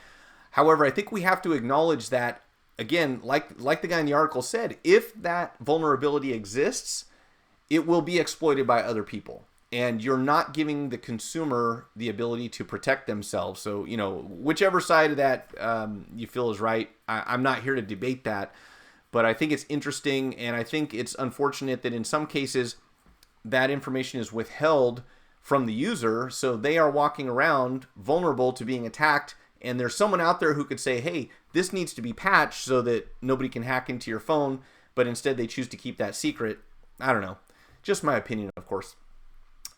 However, I think we have to acknowledge that, again, like the guy in the article said, if that vulnerability exists, it will be exploited by other people. And you're not giving the consumer the ability to protect themselves. So, whichever side of that you feel is right, I'm not here to debate that. But I think it's interesting, and I think it's unfortunate that in some cases that information is withheld from the user, so they are walking around vulnerable to being attacked, and there's someone out there who could say, hey, this needs to be patched so that nobody can hack into your phone, but instead they choose to keep that secret. I don't know. Just my opinion, of course.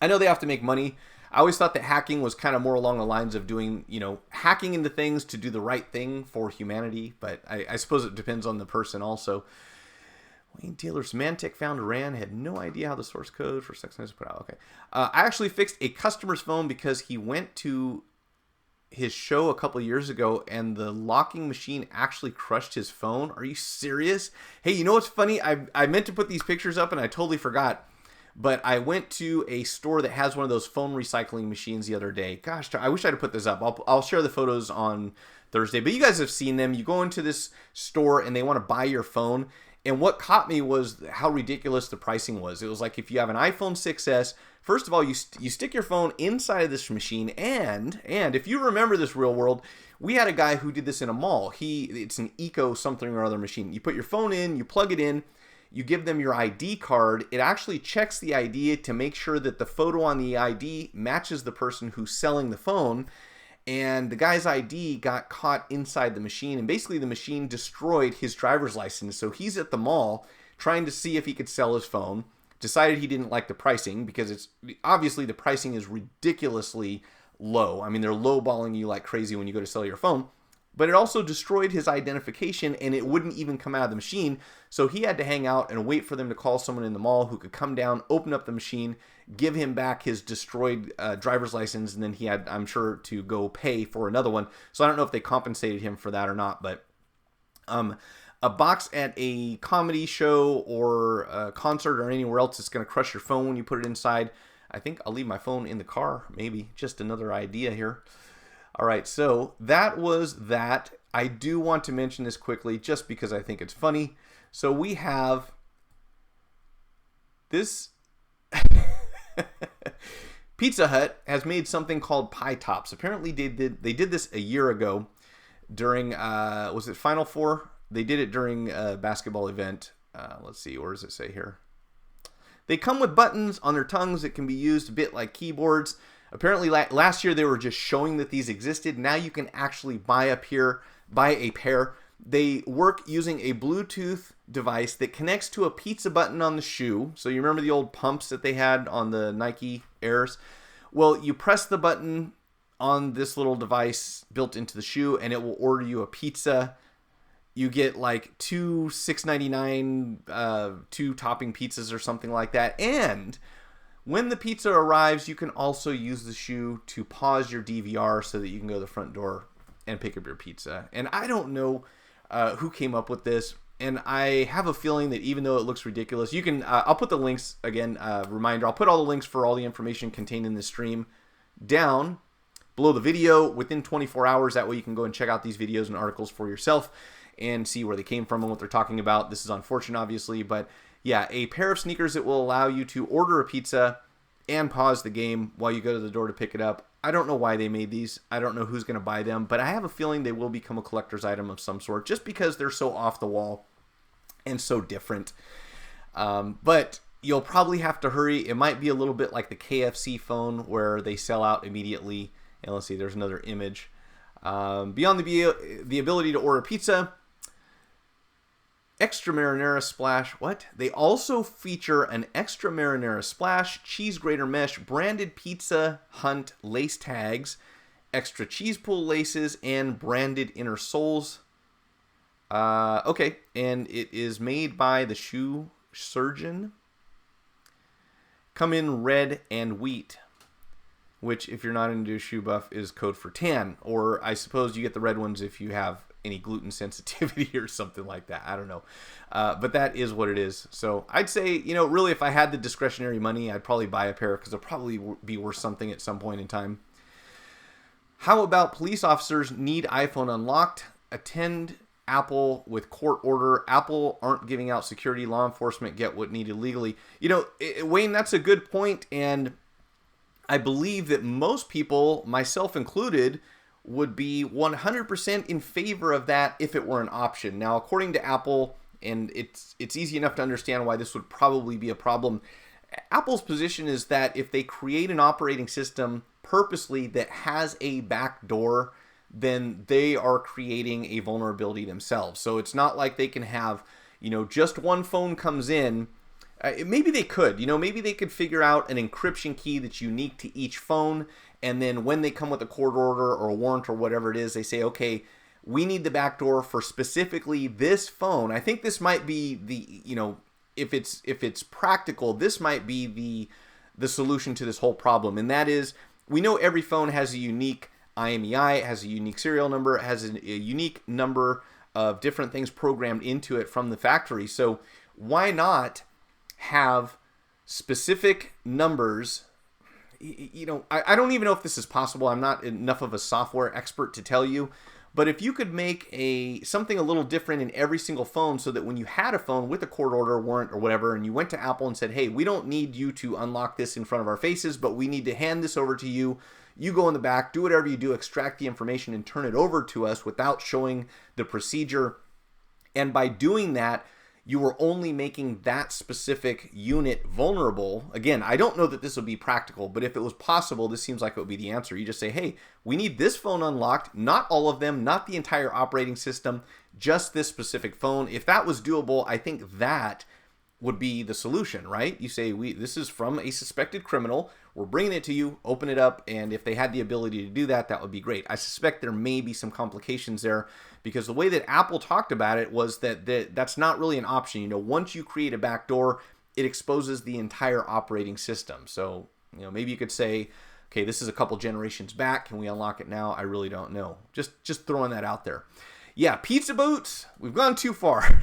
I know they have to make money. I always thought that hacking was kind of more along the lines of doing, hacking into things to do the right thing for humanity, but I suppose it depends on the person also. Wayne Taylor, Symantec founder Rand had no idea how the source code for Sex was put out. Okay. I actually fixed a customer's phone because he went to his show a couple of years ago and the locking machine actually crushed his phone. Are you serious? Hey, you know what's funny? I meant to put these pictures up and I totally forgot. But I went to a store that has one of those phone recycling machines the other day. Gosh, I wish I'd put this up. I'll share the photos on Thursday. But you guys have seen them. You go into this store and they want to buy your phone. And what caught me was how ridiculous the pricing was. It was like if you have an iPhone 6s, first of all, you stick your phone inside of this machine, and if you remember this real world, we had a guy who did this in a mall. It's an eco something or other machine. You put your phone in, you plug it in, you give them your ID card. It actually checks the ID to make sure that the photo on the ID matches the person who's selling the phone. And the guy's ID got caught inside the machine, and basically the machine destroyed his driver's license. So he's at the mall trying to see if he could sell his phone, decided he didn't like the pricing because it's obviously the pricing is ridiculously low. I mean, they're lowballing you like crazy when you go to sell your phone. But it also destroyed his identification, and it wouldn't even come out of the machine. So he had to hang out and wait for them to call someone in the mall who could come down, open up the machine, give him back his destroyed driver's license, and then he had, I'm sure, to go pay for another one. So I don't know if they compensated him for that or not, but a box at a comedy show or a concert or anywhere else that's going to crush your phone when you put it inside. I think I'll leave my phone in the car, maybe. Just another idea here. All right, so that was that. I do want to mention this quickly just because I think it's funny. So we have this. Pizza Hut has made something called PieTops. Apparently they did this a year ago during, was it Final Four? They did it during a basketball event. Let's see, where does it say here? They come with buttons on their tongues that can be used a bit like keyboards. Apparently last year they were just showing that these existed. Now you can actually buy a pair. They work using a Bluetooth device that connects to a pizza button on the shoe. So you remember the old pumps that they had on the Nike Airs? Well, you press the button on this little device built into the shoe, and it will order you a pizza. You get like two $6.99 two topping pizzas or something like that. And when the pizza arrives, you can also use the shoe to pause your DVR so that you can go to the front door and pick up your pizza. And I don't know who came up with this. And I have a feeling that even though it looks ridiculous, you can, I'll put the links, again, reminder, I'll put all the links for all the information contained in this stream down below the video within 24 hours. That way you can go and check out these videos and articles for yourself and see where they came from and what they're talking about. This is unfortunate, obviously, but yeah, a pair of sneakers that will allow you to order a pizza and pause the game while you go to the door to pick it up. I don't know why they made these. I don't know who's going to buy them, but I have a feeling they will become a collector's item of some sort just because they're so off the wall and so different. But you'll probably have to hurry. It might be a little bit like the KFC phone where they sell out immediately. And let's see, there's another image. Beyond the ability to order pizza, extra marinara splash, what? They also feature an extra marinara splash, cheese grater mesh, branded Pizza Hunt lace tags, extra cheese pool laces, and branded inner soles. Okay, and it is made by the Shoe Surgeon. Come in red and wheat, which if you're not into shoe buff is code for tan, or I suppose you get the red ones if you have any gluten sensitivity or something like that. I don't know. But that is what it is. So I'd say, really if I had the discretionary money, I'd probably buy a pair because they'll probably be worth something at some point in time. How about police officers need iPhone unlocked? Attend Apple with court order. Apple aren't giving out security. Law enforcement get what needed legally. Wayne, that's a good point. And I believe that most people, myself included, would be 100% in favor of that if it were an option. Now, according to Apple, and it's easy enough to understand why this would probably be a problem, Apple's position is that if they create an operating system purposely that has a backdoor, then they are creating a vulnerability themselves. So it's not like they can have, just one phone comes in. Maybe they could, maybe they could figure out an encryption key that's unique to each phone. And then when they come with a court order or a warrant or whatever it is, they say, okay, we need the backdoor for specifically this phone. I think this might be the, if it's practical, this might be the solution to this whole problem. And that is, we know every phone has a unique IMEI, has a unique serial number, has a unique number of different things programmed into it from the factory. So why not have specific numbers? I don't even know if this is possible. I'm not enough of a software expert to tell you, But if you could make something a little different in every single phone so that when you had a phone with a court order, warrant, or whatever, and you went to Apple and said, hey, we don't need you to unlock this in front of our faces, but we need to hand this over to you. You go in the back, do whatever you do, extract the information and turn it over to us without showing the procedure. And by doing that, you were only making that specific unit vulnerable. Again, I don't know that this would be practical, but if it was possible, this seems like it would be the answer. You just say, hey, we need this phone unlocked, not all of them, not the entire operating system, just this specific phone. If that was doable, I think that would be the solution, right? You say, this is from a suspected criminal. We're bringing it to you, open it up, and if they had the ability to do that, that would be great. I suspect there may be some complications there because the way that Apple talked about it was that that's not really an option. You know, once you create a backdoor, it exposes the entire operating system. So, you know, maybe you could say, okay, this is a couple generations back. Can we unlock it now? I really don't know. Just throwing that out there. Yeah, pizza boots, we've gone too far.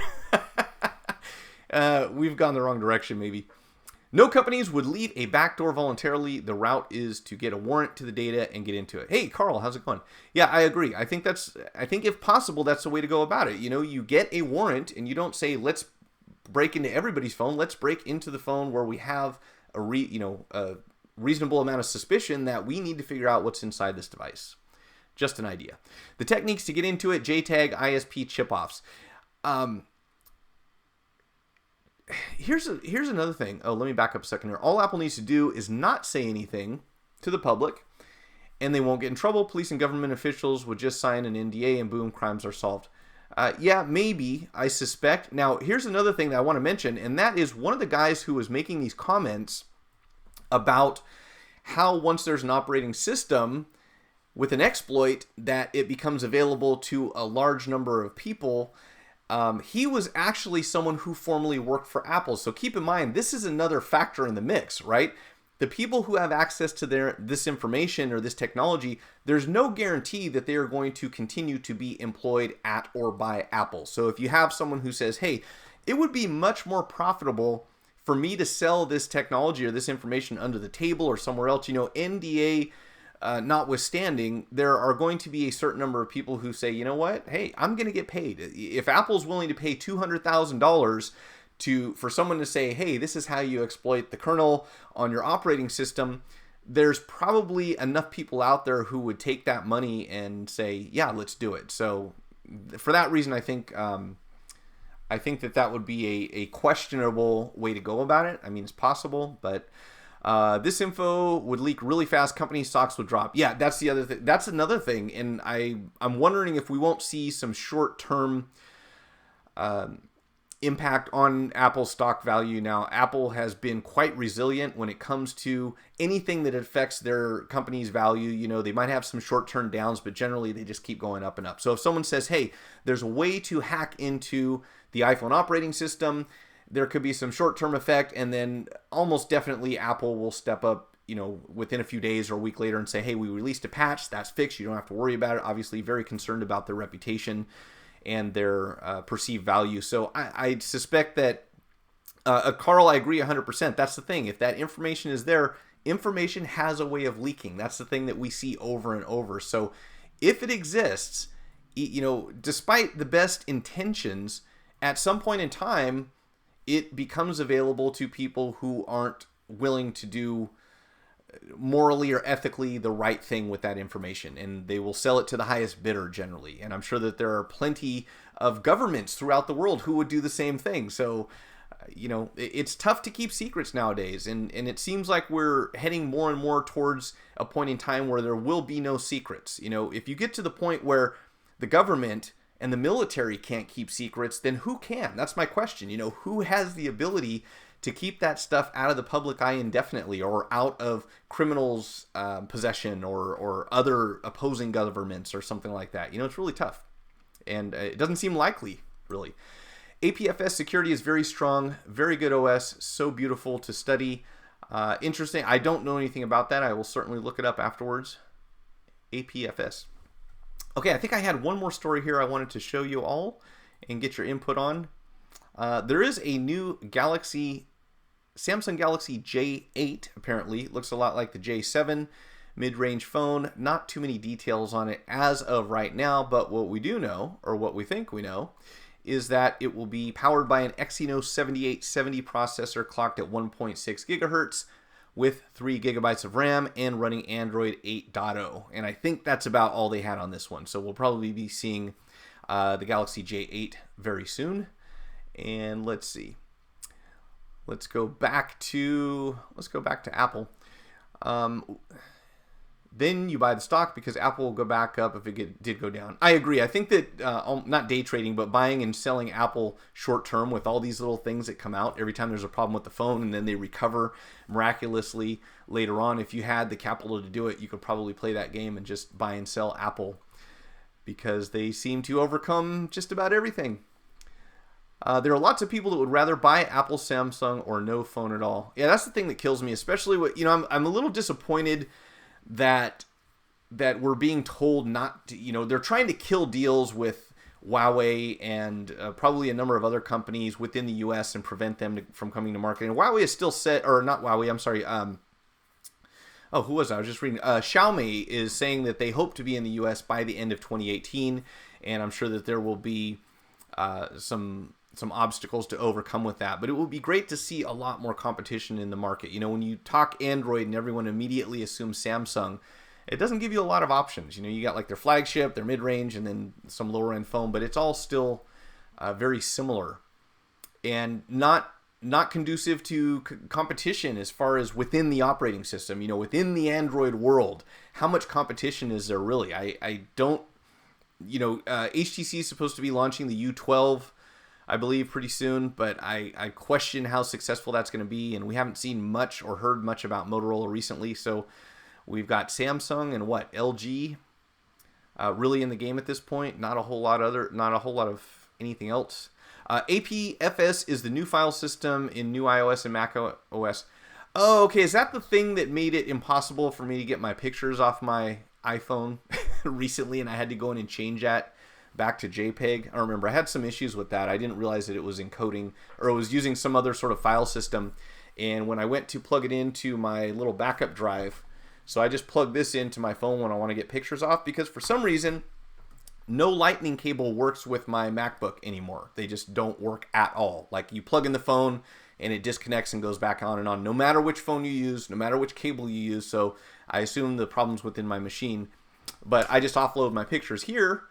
We've gone the wrong direction, maybe. No companies would leave a backdoor voluntarily. The route is to get a warrant to the data and get into it. Hey, Carl, how's it going? Yeah, I agree. I think if possible, that's the way to go about it. You know, you get a warrant and you don't say, let's break into everybody's phone. Let's break into the phone where we have a reasonable amount of suspicion that we need to figure out what's inside this device. Just an idea. The techniques to get into it: JTAG, ISP, chip-offs. Here's another thing. Oh, let me back up a second here. All Apple needs to do is not say anything to the public, and they won't get in trouble. Police and government officials would just sign an NDA, and boom, crimes are solved. Yeah, maybe, I suspect. Now, here's another thing that I want to mention, and that is one of the guys who was making these comments about how once there's an operating system with an exploit, that it becomes available to a large number of people. He was actually someone who formerly worked for Apple. So keep in mind, this is another factor in the mix, right? The people who have access to this information or this technology, there's no guarantee that they are going to continue to be employed at or by Apple. So if you have someone who says, hey, it would be much more profitable for me to sell this technology or this information under the table or somewhere else, you know, NDA notwithstanding, there are going to be a certain number of people who say, you know what, hey, I'm going to get paid. If Apple's willing to pay $200,000 for someone to say, hey, this is how you exploit the kernel on your operating system, there's probably enough people out there who would take that money and say, yeah, let's do it. So for that reason, I think that would be a questionable way to go about it. I mean, it's possible, but this info would leak really fast. Company stocks would drop. Yeah, that's the other thing. That's another thing. And I'm wondering if we won't see some short-term impact on Apple's stock value. Now, Apple has been quite resilient when it comes to anything that affects their company's value. You know, they might have some short-term downs, but generally they just keep going up and up. So if someone says, hey, there's a way to hack into the iPhone operating system, there could be some short-term effect, and then almost definitely Apple will step up, you know, within a few days or a week later and say, hey, we released a patch, that's fixed, you don't have to worry about it. Obviously very concerned about their reputation and their perceived value. So I suspect that, Carl, I agree 100%. That's the thing. If that information is there, information has a way of leaking. That's the thing that we see over and over. So if it exists, you know, despite the best intentions, at some point in time, it becomes available to people who aren't willing to do morally or ethically the right thing with that information, and they will sell it to the highest bidder generally. And I'm sure that there are plenty of governments throughout the world who would do the same thing. So, you know, it's tough to keep secrets nowadays, and it seems like we're heading more and more towards a point in time where there will be no secrets. You know, if you get to the point where the government and the military can't keep secrets, then who can? That's my question. You know, who has the ability to keep that stuff out of the public eye indefinitely, or out of criminals' possession, or other opposing governments or something like that? You know, it's really tough. And it doesn't seem likely, really. APFS security is very strong, very good OS, so beautiful to study. Interesting. I don't know anything about that. I will certainly look it up afterwards. APFS. Okay, I think I had one more story here I wanted to show you all and get your input on. There is a new Samsung Galaxy J8, apparently. It looks a lot like the J7. mid-range phone. Not too many details on it as of right now, but what we do know, or what we think we know, is that it will be powered by an Exynos 7870 processor clocked at 1.6 gigahertz with 3 gigabytes of RAM and running Android 8.0. And I think that's about all they had on this one. So we'll probably be seeing the Galaxy J8 very soon. And let's see. Let's go back to Apple. Then you buy the stock because Apple will go back up if it did go down. I agree. I think that not day trading, but buying and selling Apple short term with all these little things that come out every time there's a problem with the phone and then they recover miraculously later on. If you had the capital to do it, you could probably play that game and just buy and sell Apple because they seem to overcome just about everything. There are lots of people that would rather buy Apple, Samsung, or no phone at all. Yeah, that's the thing that kills me, especially what, I'm a little disappointed that we're being told not to, they're trying to kill deals with Huawei and probably a number of other companies within the US and prevent them from coming to market. And Huawei is still not Huawei, I'm sorry. Who was I? I was just reading. Xiaomi is saying that they hope to be in the US by the end of 2018. And I'm sure that there will be some obstacles to overcome with that, but it will be great to see a lot more competition in the market. When you talk Android and everyone immediately assumes Samsung, it doesn't give you a lot of options. You got like their flagship, their mid-range, and then some lower end phone, but it's all still very similar and not conducive to competition as far as within the operating system, within the Android world. How much competition is there really? I don't, HTC is supposed to be launching the U12, I believe, pretty soon, but I question how successful that's going to be, and we haven't seen much or heard much about Motorola recently. So we've got Samsung and LG really in the game at this point. Not a whole lot of anything else. APFS is the new file system in new iOS and Mac OS. Oh, okay. Is that the thing that made it impossible for me to get my pictures off my iPhone recently, and I had to go in and change that back to JPEG? I remember I had some issues with that. I didn't realize that it was encoding, or it was using some other sort of file system. And when I went to plug it into my little backup drive, so I just plug this into my phone when I want to get pictures off, because for some reason no lightning cable works with my MacBook anymore. They just don't work at all. Like, you plug in the phone and it disconnects and goes back on and on, no matter which phone you use, no matter which cable you use. So I assume the problem's within my machine, but I just offload my pictures here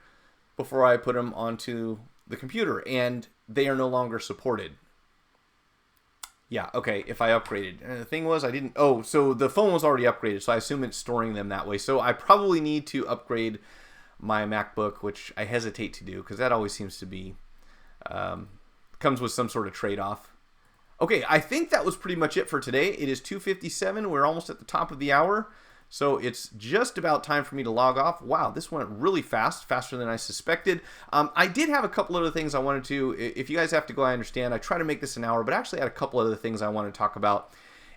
before I put them onto the computer, and they are no longer supported. Yeah, okay, if I upgraded. And the thing was, so the phone was already upgraded, so I assume it's storing them that way. So I probably need to upgrade my MacBook, which I hesitate to do, because that always seems to be, comes with some sort of trade-off. Okay, I think that was pretty much it for today. It is 2:57. We're almost at the top of the hour. So it's just about time for me to log off. Wow, this went really fast, faster than I suspected. I did have a couple other things I wanted to, if you guys have to go, I understand. I try to make this an hour, but I actually had a couple other things I want to talk about.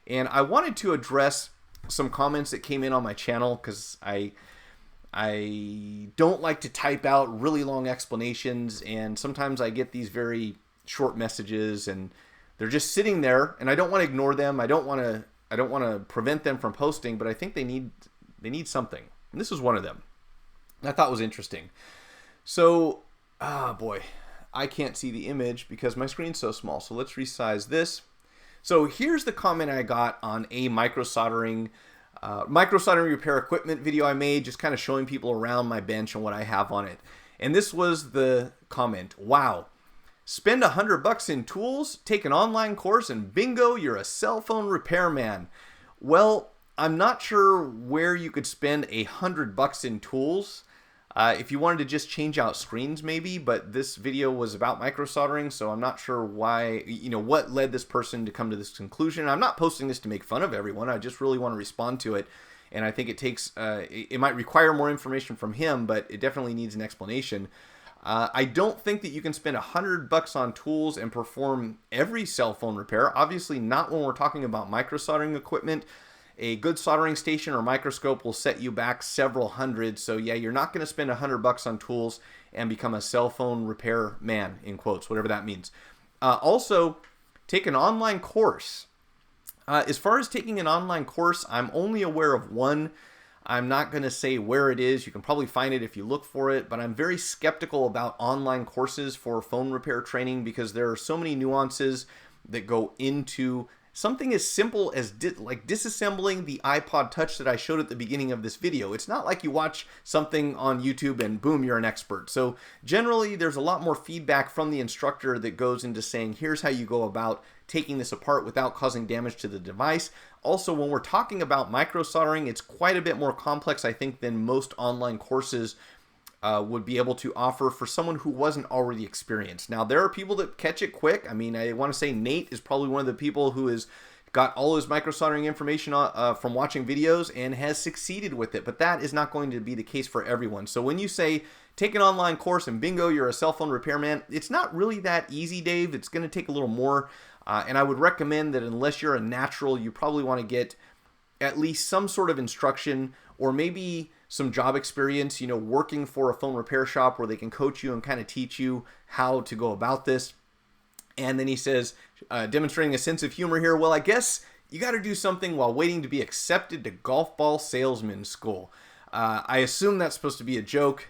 And I wanted to address some comments that came in on my channel, because I don't like to type out really long explanations, and sometimes I get these very short messages, and they're just sitting there, and I don't want to ignore them. I don't want to prevent them from posting, but I think they need something. And this is one of them I thought was interesting. So, boy, I can't see the image because my screen's so small. So let's resize this. So here's the comment I got on a microsoldering repair equipment video I made, just kind of showing people around my bench and what I have on it. And this was the comment: wow, spend $100 in tools, take an online course, and bingo, you're a cell phone repairman. Well, I'm not sure where you could spend $100 in tools. If you wanted to just change out screens, maybe, but this video was about microsoldering, so I'm not sure why, what led this person to come to this conclusion. I'm not posting this to make fun of everyone. I just really want to respond to it, and I think it takes, it might require more information from him, but it definitely needs an explanation. I don't think that you can spend $100 on tools and perform every cell phone repair. Obviously not when we're talking about microsoldering equipment. A good soldering station or microscope will set you back several hundred. So yeah, you're not going to spend $100 on tools and become a cell phone repair man, in quotes, whatever that means. Also, take an online course. As far as taking an online course, I'm only aware of one. I'm not going to say where it is. You can probably find it if you look for it, but I'm very skeptical about online courses for phone repair training because there are so many nuances that go into something as simple as disassembling the iPod Touch that I showed at the beginning of this video. It's not like you watch something on YouTube and boom, you're an expert. So generally, there's a lot more feedback from the instructor that goes into saying, here's how you go about taking this apart without causing damage to the device. Also, when we're talking about micro soldering, it's quite a bit more complex, I think, than most online courses would be able to offer for someone who wasn't already experienced. Now, there are people that catch it quick. I mean, I want to say Nate is probably one of the people who has got all his micro soldering information from watching videos and has succeeded with it, but that is not going to be the case for everyone. So when you say take an online course and bingo, you're a cell phone repairman, it's not really that easy, Dave. It's going to take a little more, and I would recommend that unless you're a natural, you probably want to get at least some sort of instruction or maybe some job experience, you know, working for a phone repair shop where they can coach you and kind of teach you how to go about this. And then he says, demonstrating a sense of humor here, well, I guess you got to do something while waiting to be accepted to golf ball salesman school. I assume that's supposed to be a joke.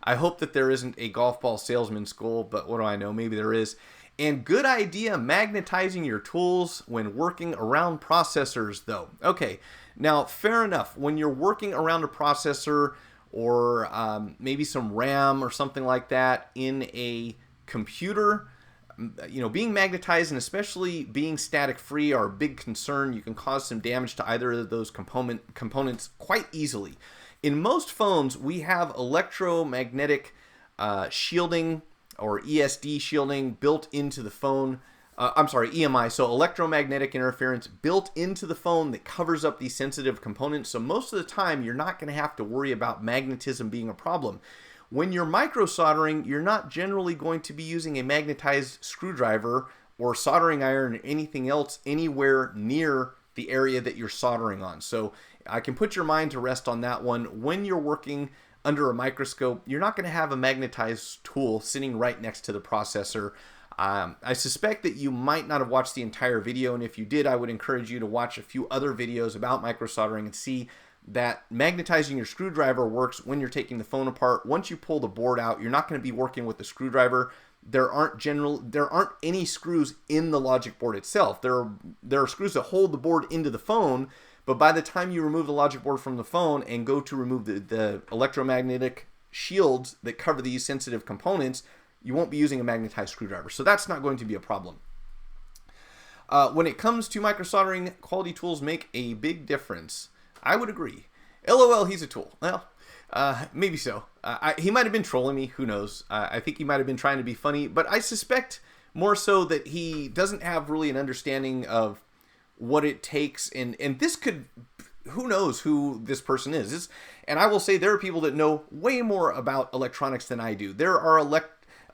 I hope that there isn't a golf ball salesman school, but what do I know? Maybe there is. And good idea magnetizing your tools when working around processors, though. Okay, now fair enough. When you're working around a processor or maybe some RAM or something like that in a computer, you know, being magnetized and especially being static free are a big concern. You can cause some damage to either of those components quite easily. In most phones, we have electromagnetic shielding or ESD shielding built into the phone. EMI, so electromagnetic interference built into the phone that covers up these sensitive components. So most of the time, you're not going to have to worry about magnetism being a problem. When you're micro soldering, you're not generally going to be using a magnetized screwdriver or soldering iron or anything else anywhere near the area that you're soldering on. So I can put your mind to rest on that one. When you're working under a microscope, you're not going to have a magnetized tool sitting right next to the processor. I suspect that you might not have watched the entire video, and if you did, I would encourage you to watch a few other videos about micro soldering and see that magnetizing your screwdriver works when you're taking the phone apart. Once you pull the board out, you're not going to be working with the screwdriver. There aren't any screws in the logic board itself. There are screws that hold the board into the phone, but by the time you remove the logic board from the phone and go to remove the electromagnetic shields that cover these sensitive components, you won't be using a magnetized screwdriver. So that's not going to be a problem. When it comes to micro soldering, quality tools make a big difference. I would agree. LOL, he's a tool. Well, maybe so. He might have been trolling me. Who knows? I think he might have been trying to be funny, but I suspect more so that he doesn't have really an understanding of what it takes. And this could, who knows who this person is. And I will say there are people that know way more about electronics than I do. There are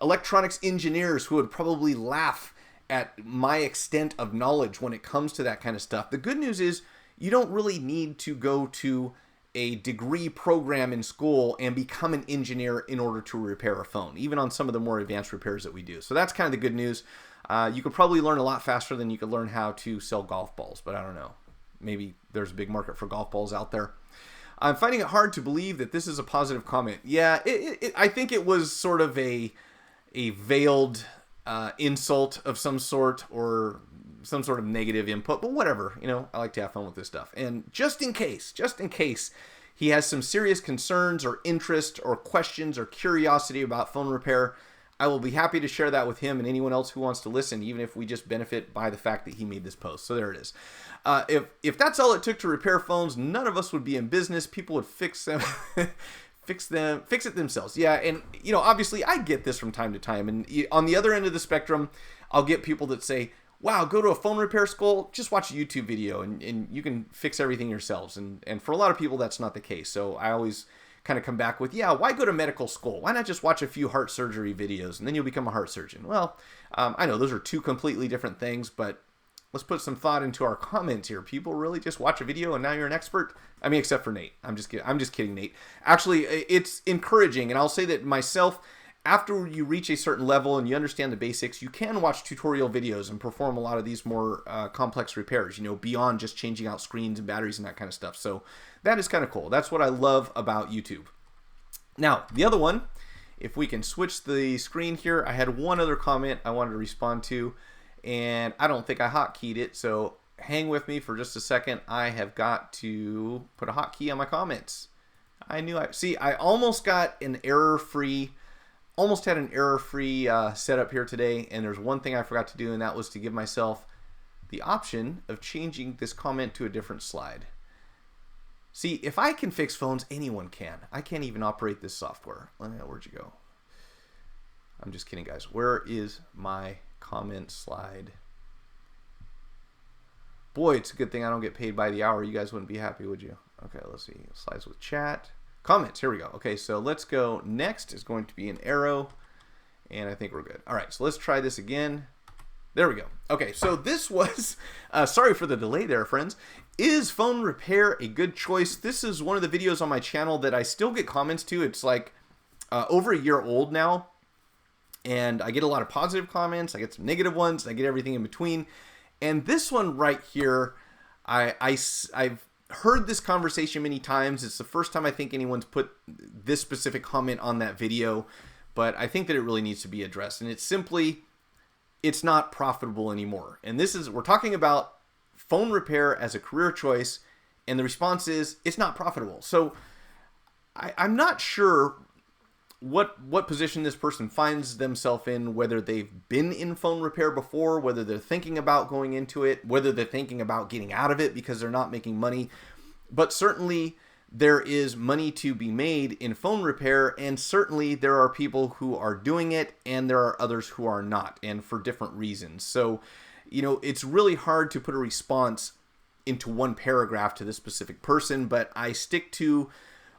electronics engineers who would probably laugh at my extent of knowledge when it comes to that kind of stuff. The good news is you don't really need to go to a degree program in school and become an engineer in order to repair a phone, even on some of the more advanced repairs that we do. So that's kind of the good news. You could probably learn a lot faster than you could learn how to sell golf balls, but I don't know. Maybe there's a big market for golf balls out there. I'm finding it hard to believe that this is a positive comment. Yeah, I think it was sort of a veiled insult of some sort or some sort of negative input, but whatever, you know, I like to have fun with this stuff. And just in case he has some serious concerns or interest or questions or curiosity about phone repair, I will be happy to share that with him and anyone else who wants to listen, even if we just benefit by the fact that he made this post. So there it is. If that's all it took to repair phones, none of us would be in business. People would fix them. Fix it themselves. Yeah, and you know, obviously I get this from time to time, and on the other end of the spectrum, I'll get people that say, wow, go to a phone repair school, just watch a YouTube video and you can fix everything yourselves. And for a lot of people, that's not the case. So I always kind of come back with, yeah, why go to medical school? Why not just watch a few heart surgery videos and then you'll become a heart surgeon? Well, I know those are two completely different things, but let's put some thought into our comments here. People really just watch a video and now you're an expert? I mean, except for Nate. I'm just kidding, Nate. Actually, it's encouraging, and I'll say that myself, after you reach a certain level and you understand the basics, you can watch tutorial videos and perform a lot of these more complex repairs, beyond just changing out screens and batteries and that kind of stuff. So that is kind of cool. That's what I love about YouTube. Now, the other one, if we can switch the screen here, I had one other comment I wanted to respond to, and I don't think I hotkeyed it, so hang with me for just a second. I have got to put a hotkey on my comments. I almost got an error-free, setup here today, and there's one thing I forgot to do, and that was to give myself the option of changing this comment to a different slide. See, if I can fix phones, anyone can. I can't even operate this software. Where'd you go? I'm just kidding, guys. Where is my comment slide? Boy, it's a good thing I don't get paid by the hour. You guys wouldn't be happy, would you? Okay, let's see. Slides with chat. Comments, here we go. Okay, so let's go. Next is going to be an arrow, and I think we're good. All right, so let's try this again. There we go. Okay, so this was, sorry for the delay there, friends. Is phone repair a good choice? This is one of the videos on my channel that I still get comments to. It's like over a year old now, and I get a lot of positive comments. I get some negative ones. I get everything in between. And this one right here, I've heard this conversation many times. It's the first time I think anyone's put this specific comment on that video, but I think that it really needs to be addressed. And it's simply, it's not profitable anymore. And we're talking about phone repair as a career choice, and the response is it's not profitable. So I'm not sure what position this person finds themselves in, whether they've been in phone repair before, whether they're thinking about going into it, whether they're thinking about getting out of it because they're not making money. But certainly there is money to be made in phone repair, and certainly there are people who are doing it and there are others who are not, and for different reasons. So, it's really hard to put a response into one paragraph to this specific person, but I stick to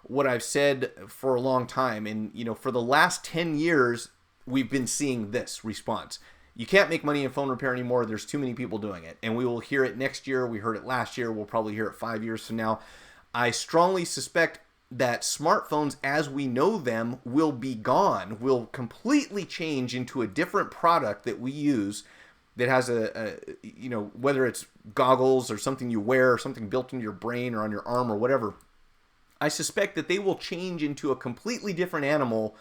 what I've said for a long time. And, for the last 10 years, we've been seeing this response. You can't make money in phone repair anymore. There's too many people doing it. And we will hear it next year. We heard it last year. We'll probably hear it 5 years from now. I strongly suspect that smartphones as we know them will be gone, will completely change into a different product that we use that has whether it's goggles or something you wear or something built into your brain or on your arm or whatever. I suspect that they will change into a completely different animal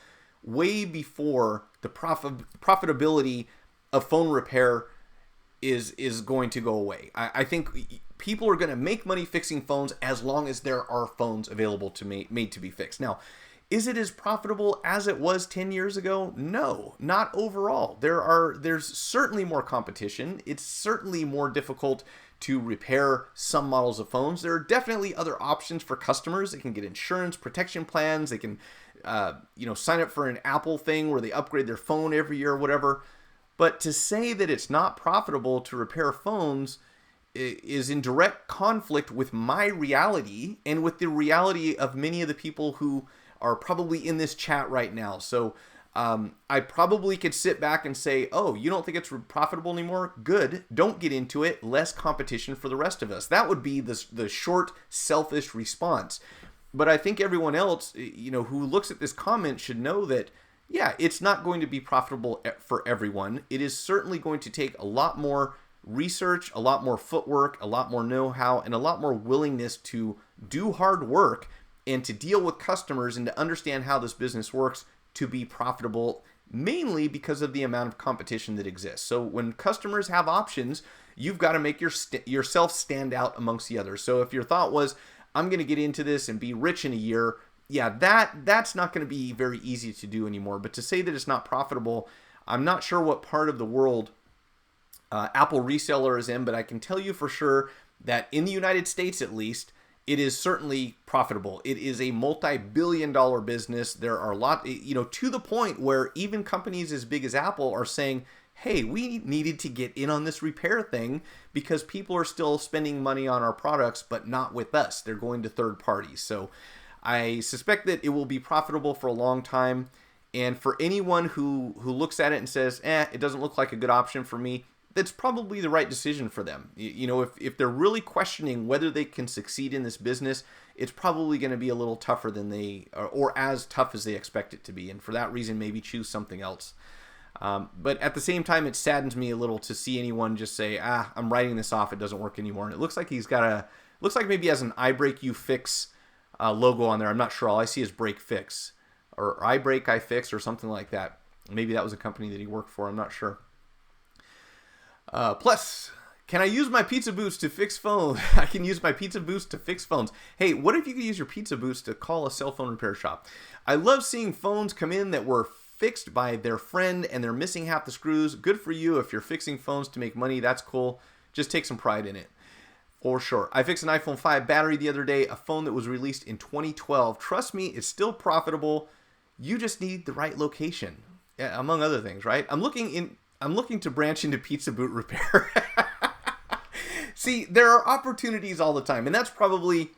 way before the profitability of phone repair is going to go away. I think people are going to make money fixing phones as long as there are phones available to made to be fixed. Now, is it as profitable as it was 10 years ago? No, not overall. There's certainly more competition. It's certainly more difficult to repair some models of phones. There are definitely other options for customers. They can get insurance, protection plans. They can, sign up for an Apple thing where they upgrade their phone every year or whatever. But to say that it's not profitable to repair phones is in direct conflict with my reality and with the reality of many of the people who are probably in this chat right now. So I probably could sit back and say, oh, you don't think it's profitable anymore? Good. Don't get into it. Less competition for the rest of us. That would be the short, selfish response. But I think everyone else, who looks at this comment should know that, yeah, it's not going to be profitable for everyone. It is certainly going to take a lot more research, a lot more footwork, a lot more know-how, and a lot more willingness to do hard work and to deal with customers and to understand how this business works to be profitable, mainly because of the amount of competition that exists. So when customers have options, you've got to make yourself stand out amongst the others. So if your thought was, I'm going to get into this and be rich in a year, yeah, that's not going to be very easy to do anymore. But to say that it's not profitable, I'm not sure what part of the world Apple reseller is in, but I can tell you for sure that in the United States, at least, it is certainly profitable. It is a multi-billion-dollar business. There are a lot, to the point where even companies as big as Apple are saying, hey, we needed to get in on this repair thing because people are still spending money on our products, but not with us. They're going to third parties. So I suspect that it will be profitable for a long time. And for anyone who looks at it and says, it doesn't look like a good option for me, that's probably the right decision for them. You know, if they're really questioning whether they can succeed in this business, it's probably going to be a little tougher than or as tough as they expect it to be. And for that reason, maybe choose something else. But at the same time, it saddens me a little to see anyone just say, I'm writing this off, it doesn't work anymore. And it looks like looks like maybe he has an I break you fix logo on there. I'm not sure. All I see is break fix, or I break I fix, or something like that. Maybe that was a company that he worked for. I'm not sure. Plus, can I use my pizza boots to fix phones? I can use my pizza boots to fix phones. Hey, what if you could use your pizza boots to call a cell phone repair shop? I love seeing phones come in that were fixed by their friend and they're missing half the screws. Good for you. If you're fixing phones to make money, that's cool. Just take some pride in it. For sure. I fixed an iPhone 5 battery the other day, a phone that was released in 2012. Trust me, it's still profitable. You just need the right location, among other things, right? I'm looking to branch into pizza boot repair. See, there are opportunities all the time, and that's probably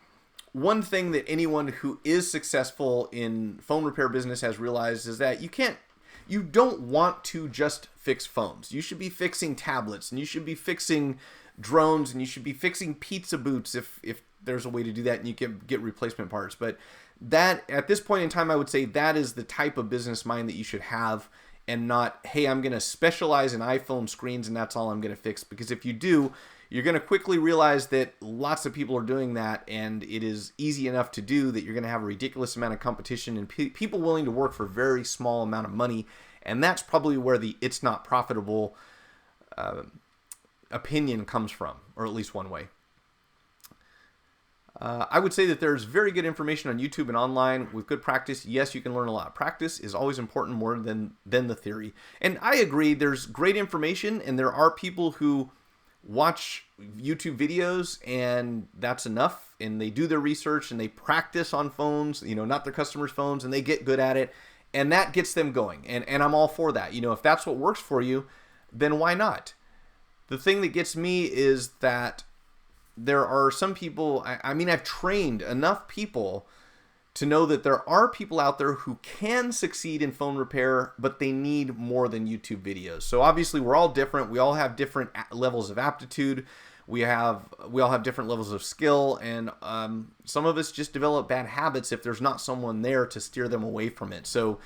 one thing that anyone who is successful in phone repair business has realized, is that you don't want to just fix phones. You should be fixing tablets, and you should be fixing drones, and you should be fixing pizza boots if there's a way to do that and you can get replacement parts. But that, at this point in time, I would say that is the type of business mind that you should have, and not, hey, I'm going to specialize in iPhone screens and that's all I'm going to fix. Because if you do, you're going to quickly realize that lots of people are doing that, and it is easy enough to do that you're going to have a ridiculous amount of competition and people willing to work for a very small amount of money. And that's probably where the it's not profitable opinion comes from, or at least one way. I would say that there's very good information on YouTube and online with good practice. Yes, you can learn a lot. Practice is always important, more than the theory. And I agree, there's great information, and there are people who watch YouTube videos and that's enough, and they do their research and they practice on phones, not their customers' phones, and they get good at it, and that gets them going. And I'm all for that. If that's what works for you, then why not? The thing that gets me is that there are some people, I've trained enough people to know that there are people out there who can succeed in phone repair, but they need more than YouTube videos. So obviously we're all different. We all have different levels of aptitude. We all have different levels of skill, and some of us just develop bad habits if there's not someone there to steer them away from it. So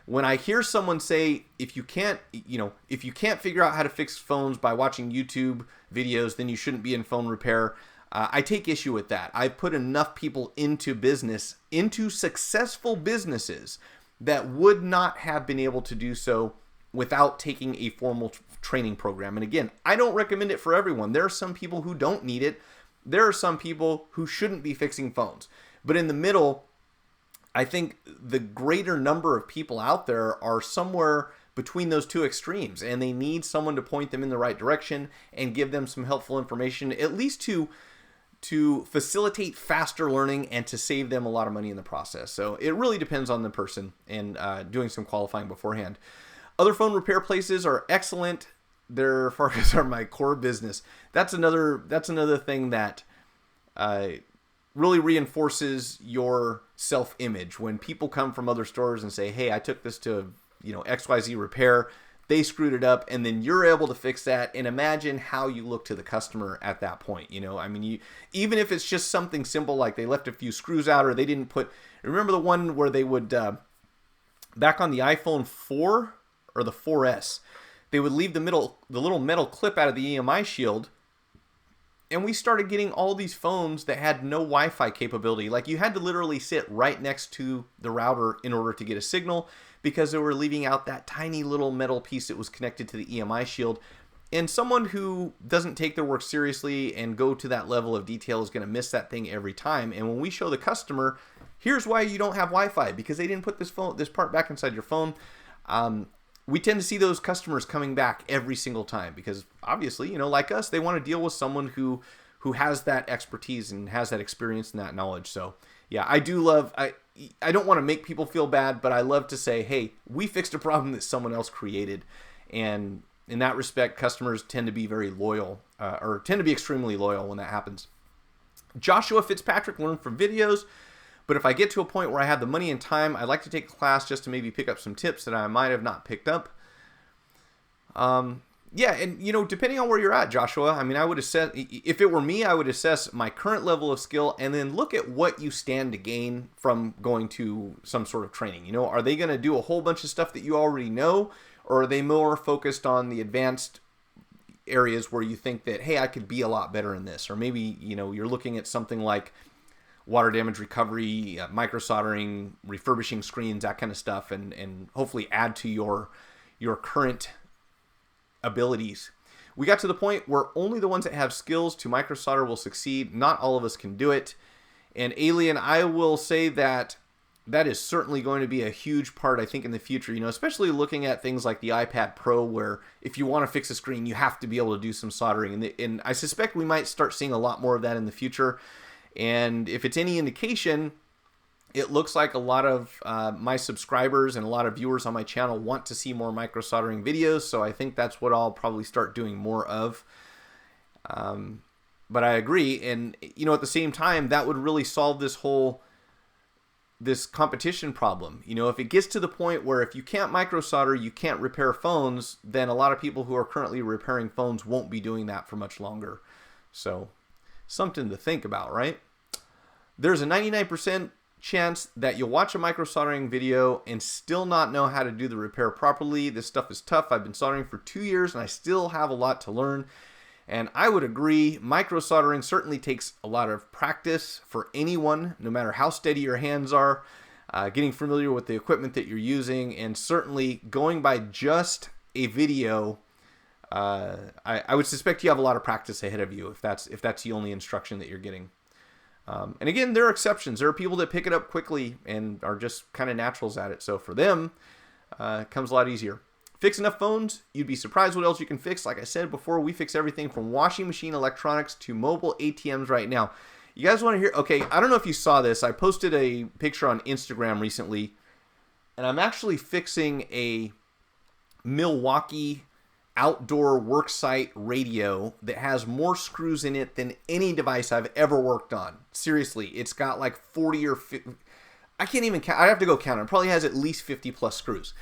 when I hear someone say, if you can't figure out how to fix phones by watching YouTube videos, then you shouldn't be in phone repair, I take issue with that. I've put enough people into successful businesses that would not have been able to do so without taking a formal training program. And again, I don't recommend it for everyone. There are some people who don't need it. There are some people who shouldn't be fixing phones. But in the middle, I think the greater number of people out there are somewhere between those two extremes, and they need someone to point them in the right direction and give them some helpful information, at least to facilitate faster learning and to save them a lot of money in the process. So it really depends on the person, and doing some qualifying beforehand. Other phone repair places are excellent. They're far as are my core business. That's another thing that really reinforces your self-image. When people come from other stores and say, hey, I took this to XYZ repair, they screwed it up, and then you're able to fix that, and imagine how you look to the customer at that point. Even if it's just something simple like they left a few screws out, or they didn't put, remember the one where they would back on the iPhone 4 or the 4S, they would leave the little metal clip out of the EMI shield. And we started getting all these phones that had no Wi-Fi capability. Like, you had to literally sit right next to the router in order to get a signal, because they were leaving out that tiny little metal piece that was connected to the EMI shield. And someone who doesn't take their work seriously and go to that level of detail is going to miss that thing every time. And when we show the customer, here's why you don't have Wi-Fi, because they didn't put this part back inside your phone. We tend to see those customers coming back every single time, because obviously, like us, they want to deal with someone who has that expertise and has that experience and that knowledge. So yeah, I don't want to make people feel bad, but I love to say, hey, we fixed a problem that someone else created. And in that respect, customers tend to be very loyal, or tend to be extremely loyal when that happens. Joshua Fitzpatrick learned from videos. But if I get to a point where I have the money and time, I'd like to take a class just to maybe pick up some tips that I might have not picked up. Yeah, and depending on where you're at, Joshua, I mean, I would assess, if it were me, I would assess my current level of skill and then look at what you stand to gain from going to some sort of training. Are they going to do a whole bunch of stuff that you already know, or are they more focused on the advanced areas where you think that, hey, I could be a lot better in this? Or maybe, you're looking at something like water damage recovery, micro soldering, refurbishing screens, that kind of stuff, and hopefully add to your current abilities. We got to the point where only the ones that have skills to micro solder will succeed. Not all of us can do it. And Alien, I will say that is certainly going to be a huge part, I think, in the future, especially looking at things like the iPad Pro, where if you want to fix a screen, you have to be able to do some soldering. And I suspect we might start seeing a lot more of that in the future. And if it's any indication, it looks like a lot of my subscribers and a lot of viewers on my channel want to see more micro soldering videos, so I think that's what I'll probably start doing more of. But I agree, and at the same time, that would really solve this competition problem. If it gets to the point where if you can't micro solder, you can't repair phones, then a lot of people who are currently repairing phones won't be doing that for much longer. So, something to think about, right? There's a 99% chance that you'll watch a micro soldering video and still not know how to do the repair properly. This stuff is tough. I've been soldering for 2 years and I still have a lot to learn. And I would agree, micro soldering certainly takes a lot of practice for anyone, no matter how steady your hands are, getting familiar with the equipment that you're using, and certainly going by just a video. I would suspect you have a lot of practice ahead of you if that's the only instruction that you're getting. And again, there are exceptions. There are people that pick it up quickly and are just kind of naturals at it. So for them, it comes a lot easier. Fix enough phones, you'd be surprised what else you can fix. Like I said before, we fix everything from washing machine electronics to mobile ATMs right now. You guys want to hear? Okay, I don't know if you saw this. I posted a picture on Instagram recently, and I'm actually fixing a Milwaukee outdoor worksite radio that has more screws in it than any device I've ever worked on. Seriously, it's got like 40 or 50. I can't even count. I have to go count it. It probably has at least 50 plus screws.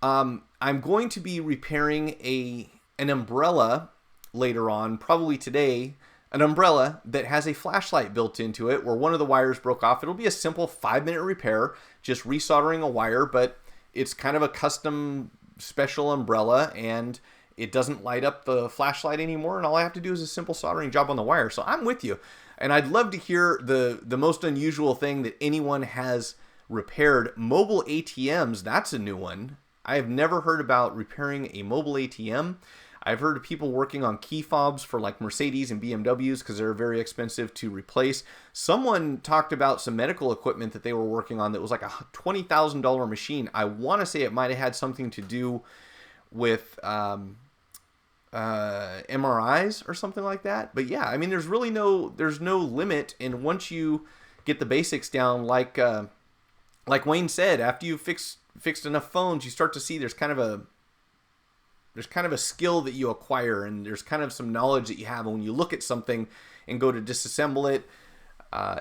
I'm going to be repairing an umbrella later on, probably today, an umbrella that has a flashlight built into it where one of the wires broke off. It'll be a simple 5-minute repair, just resoldering a wire, but it's kind of a custom special umbrella, and it doesn't light up the flashlight anymore, and all I have to do is a simple soldering job on the wire. So I'm with you. And I'd love to hear the most unusual thing that anyone has repaired. Mobile ATMs, that's a new one. I have never heard about repairing a mobile ATM. I've heard of people working on key fobs for like Mercedes and BMWs because they're very expensive to replace. Someone talked about some medical equipment that they were working on that was like a $20,000 machine. I want to say it might have had something to do with MRIs or something like that. But yeah, I mean, there's no limit. And once you get the basics down, like Wayne said, after you fixed enough phones, you start to see there's kind of a skill that you acquire, and there's kind of some knowledge that you have. And when you look at something and go to disassemble it,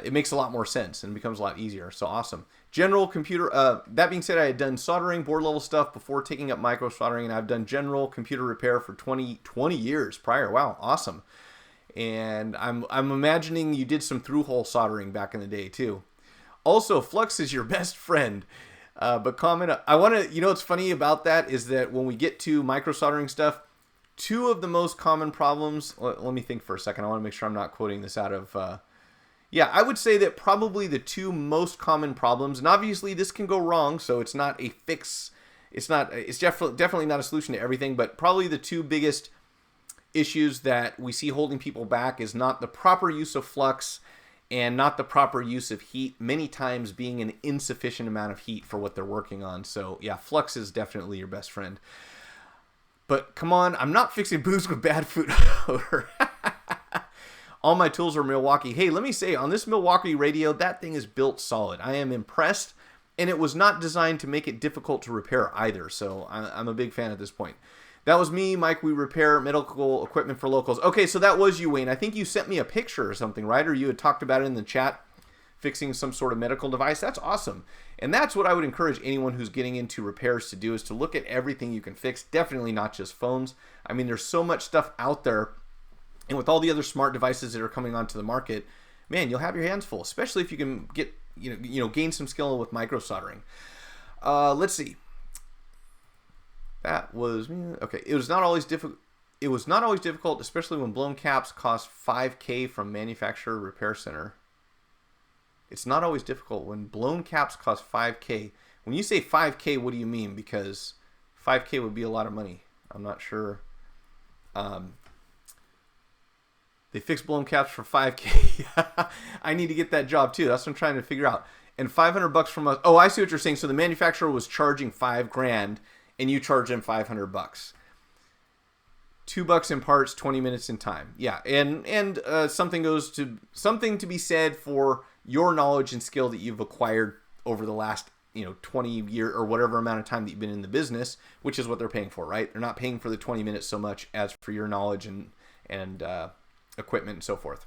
it makes a lot more sense and becomes a lot easier. So awesome. General computer, that being said, I had done soldering, board level stuff before taking up micro soldering, and I've done general computer repair for 20 years prior. Wow, awesome. And I'm imagining you did some through-hole soldering back in the day too. Also, flux is your best friend. But comment, I want to, what's funny about that is that when we get to micro soldering stuff, two of the most common problems, let me think for a second. I want to make sure I'm not quoting this out of, yeah, I would say that probably the two most common problems, and obviously this can go wrong, so it's not a fix, it's definitely not a solution to everything, but probably the two biggest issues that we see holding people back is not the proper use of flux and not the proper use of heat, many times being an insufficient amount of heat for what they're working on. So yeah, flux is definitely your best friend. But come on, I'm not fixing booze with bad food odor. All my tools are Milwaukee. Hey, let me say, on this Milwaukee radio, that thing is built solid. I am impressed, and it was not designed to make it difficult to repair either. So I'm a big fan at this point. That was me, Mike. We repair medical equipment for locals. Okay, so that was you, Wayne. I think you sent me a picture or something, right? Or you had talked about it in the chat. fixing some sort of medical device, that's awesome. And that's what I would encourage anyone who's getting into repairs to do, is to look at everything you can fix. Definitely not just phones. I mean, there's so much stuff out there. And with all the other smart devices that are coming onto the market, man, you'll have your hands full, especially if you can get, gain some skill with micro soldering. Let's see. That was okay. It was not always difficult. It was not always difficult, especially when blown caps cost $5,000 from manufacturer repair center. It's not always difficult when blown caps cost $5,000. When you say $5,000, what do you mean? Because $5,000 would be a lot of money. I'm not sure. They fix blown caps for $5,000. I need to get that job too. That's what I'm trying to figure out. And $500 from us. Oh, I see what you're saying. So the manufacturer was charging $5,000, and you charge them $500. $2 in parts, 20 minutes in time. Yeah, and something to be said for your knowledge and skill that you've acquired over the last 20 years or whatever amount of time that you've been in the business, which is what they're paying for, right? They're not paying for the 20 minutes so much as for your knowledge and equipment and so forth.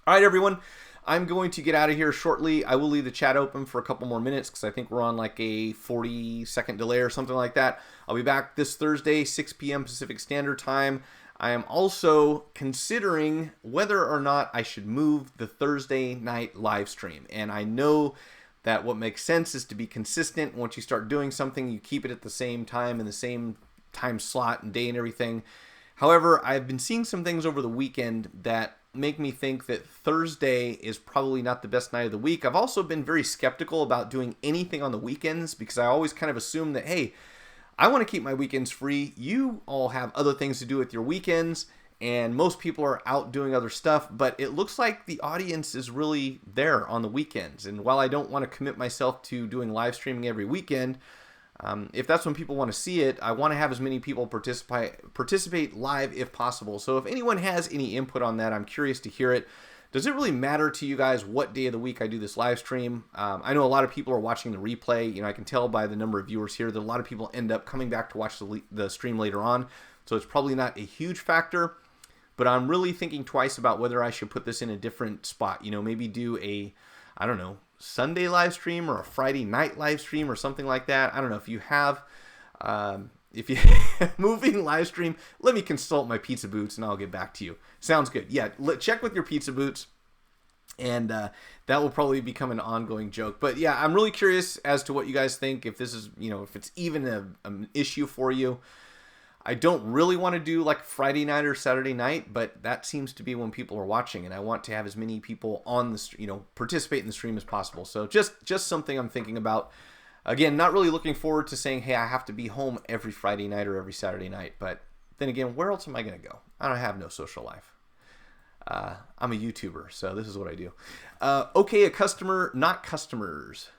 All right, everyone. I'm going to get out of here shortly. I will leave the chat open for a couple more minutes because I think we're on like a 40-second delay or something like that. I'll be back this Thursday, 6 p.m. Pacific Standard Time. I am also considering whether or not I should move the Thursday night live stream. And I know that what makes sense is to be consistent. Once you start doing something, you keep it at the same time and the same time slot and day and everything. However, I've been seeing some things over the weekend that make me think that Thursday is probably not the best night of the week. I've also been very skeptical about doing anything on the weekends because I always kind of assume that, hey, I want to keep my weekends free. You all have other things to do with your weekends, and most people are out doing other stuff, but it looks like the audience is really there on the weekends. And while I don't want to commit myself to doing live streaming every weekend, if that's when people want to see it, I want to have as many people participate live if possible. So if anyone has any input on that, I'm curious to hear it. Does it really matter to you guys what day of the week I do this live stream? I know a lot of people are watching the replay. I can tell by the number of viewers here that a lot of people end up coming back to watch the stream later on. So it's probably not a huge factor. But I'm really thinking twice about whether I should put this in a different spot. Maybe do a, I don't know, Sunday live stream or a Friday night live stream or something like that. I don't know if you have, moving live stream, let me consult my pizza boots and I'll get back to you. Sounds good. Yeah, check with your pizza boots, and that will probably become an ongoing joke. But yeah, I'm really curious as to what you guys think. If this is, if it's even an issue for you. I don't really want to do like Friday night or Saturday night, but that seems to be when people are watching, and I want to have as many people on the, participate in the stream as possible. So just something I'm thinking about. Again, not really looking forward to saying, hey, I have to be home every Friday night or every Saturday night. But then again, where else am I going to go? I don't have no social life. I'm a YouTuber, so this is what I do. Okay, a customer, not customers.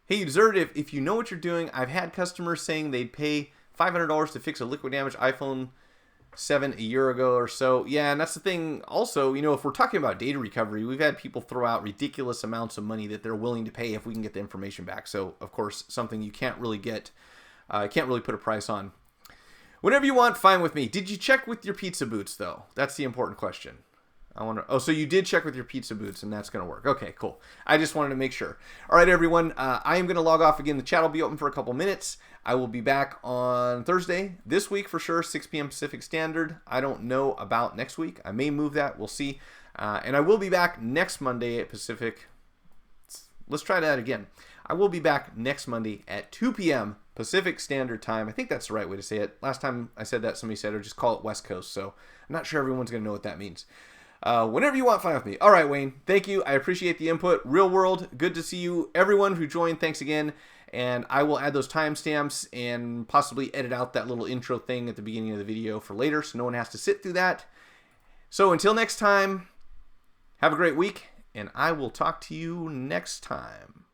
Hey, you deserved it if you know what you're doing. I've had customers saying they'd pay $500 to fix a liquid damage iPhone 7 a year ago or so. Yeah, and that's the thing. Also, if we're talking about data recovery, we've had people throw out ridiculous amounts of money that they're willing to pay if we can get the information back. So, of course, something you can't really get, can't really put a price on. Whenever you want, fine with me. Did you check with your pizza boots, though? That's the important question. So you did check with your pizza boots, and that's going to work. Okay, cool. I just wanted to make sure. All right, everyone. I am going to log off again. The chat will be open for a couple minutes. I will be back on Thursday this week for sure, 6 p.m. Pacific Standard. I don't know about next week. I may move that. We'll see. And I will be back next Monday at Pacific. Let's try that again. I will be back next Monday at 2 p.m. Pacific Standard Time. I think that's the right way to say it. Last time I said that, somebody said, or just call it West Coast. So I'm not sure everyone's going to know what that means. Whenever you want, fine with me. All right, Wayne. Thank you. I appreciate the input. Real world. Good to see you. Everyone who joined, thanks again. And I will add those timestamps and possibly edit out that little intro thing at the beginning of the video for later so no one has to sit through that. So until next time, have a great week, and I will talk to you next time.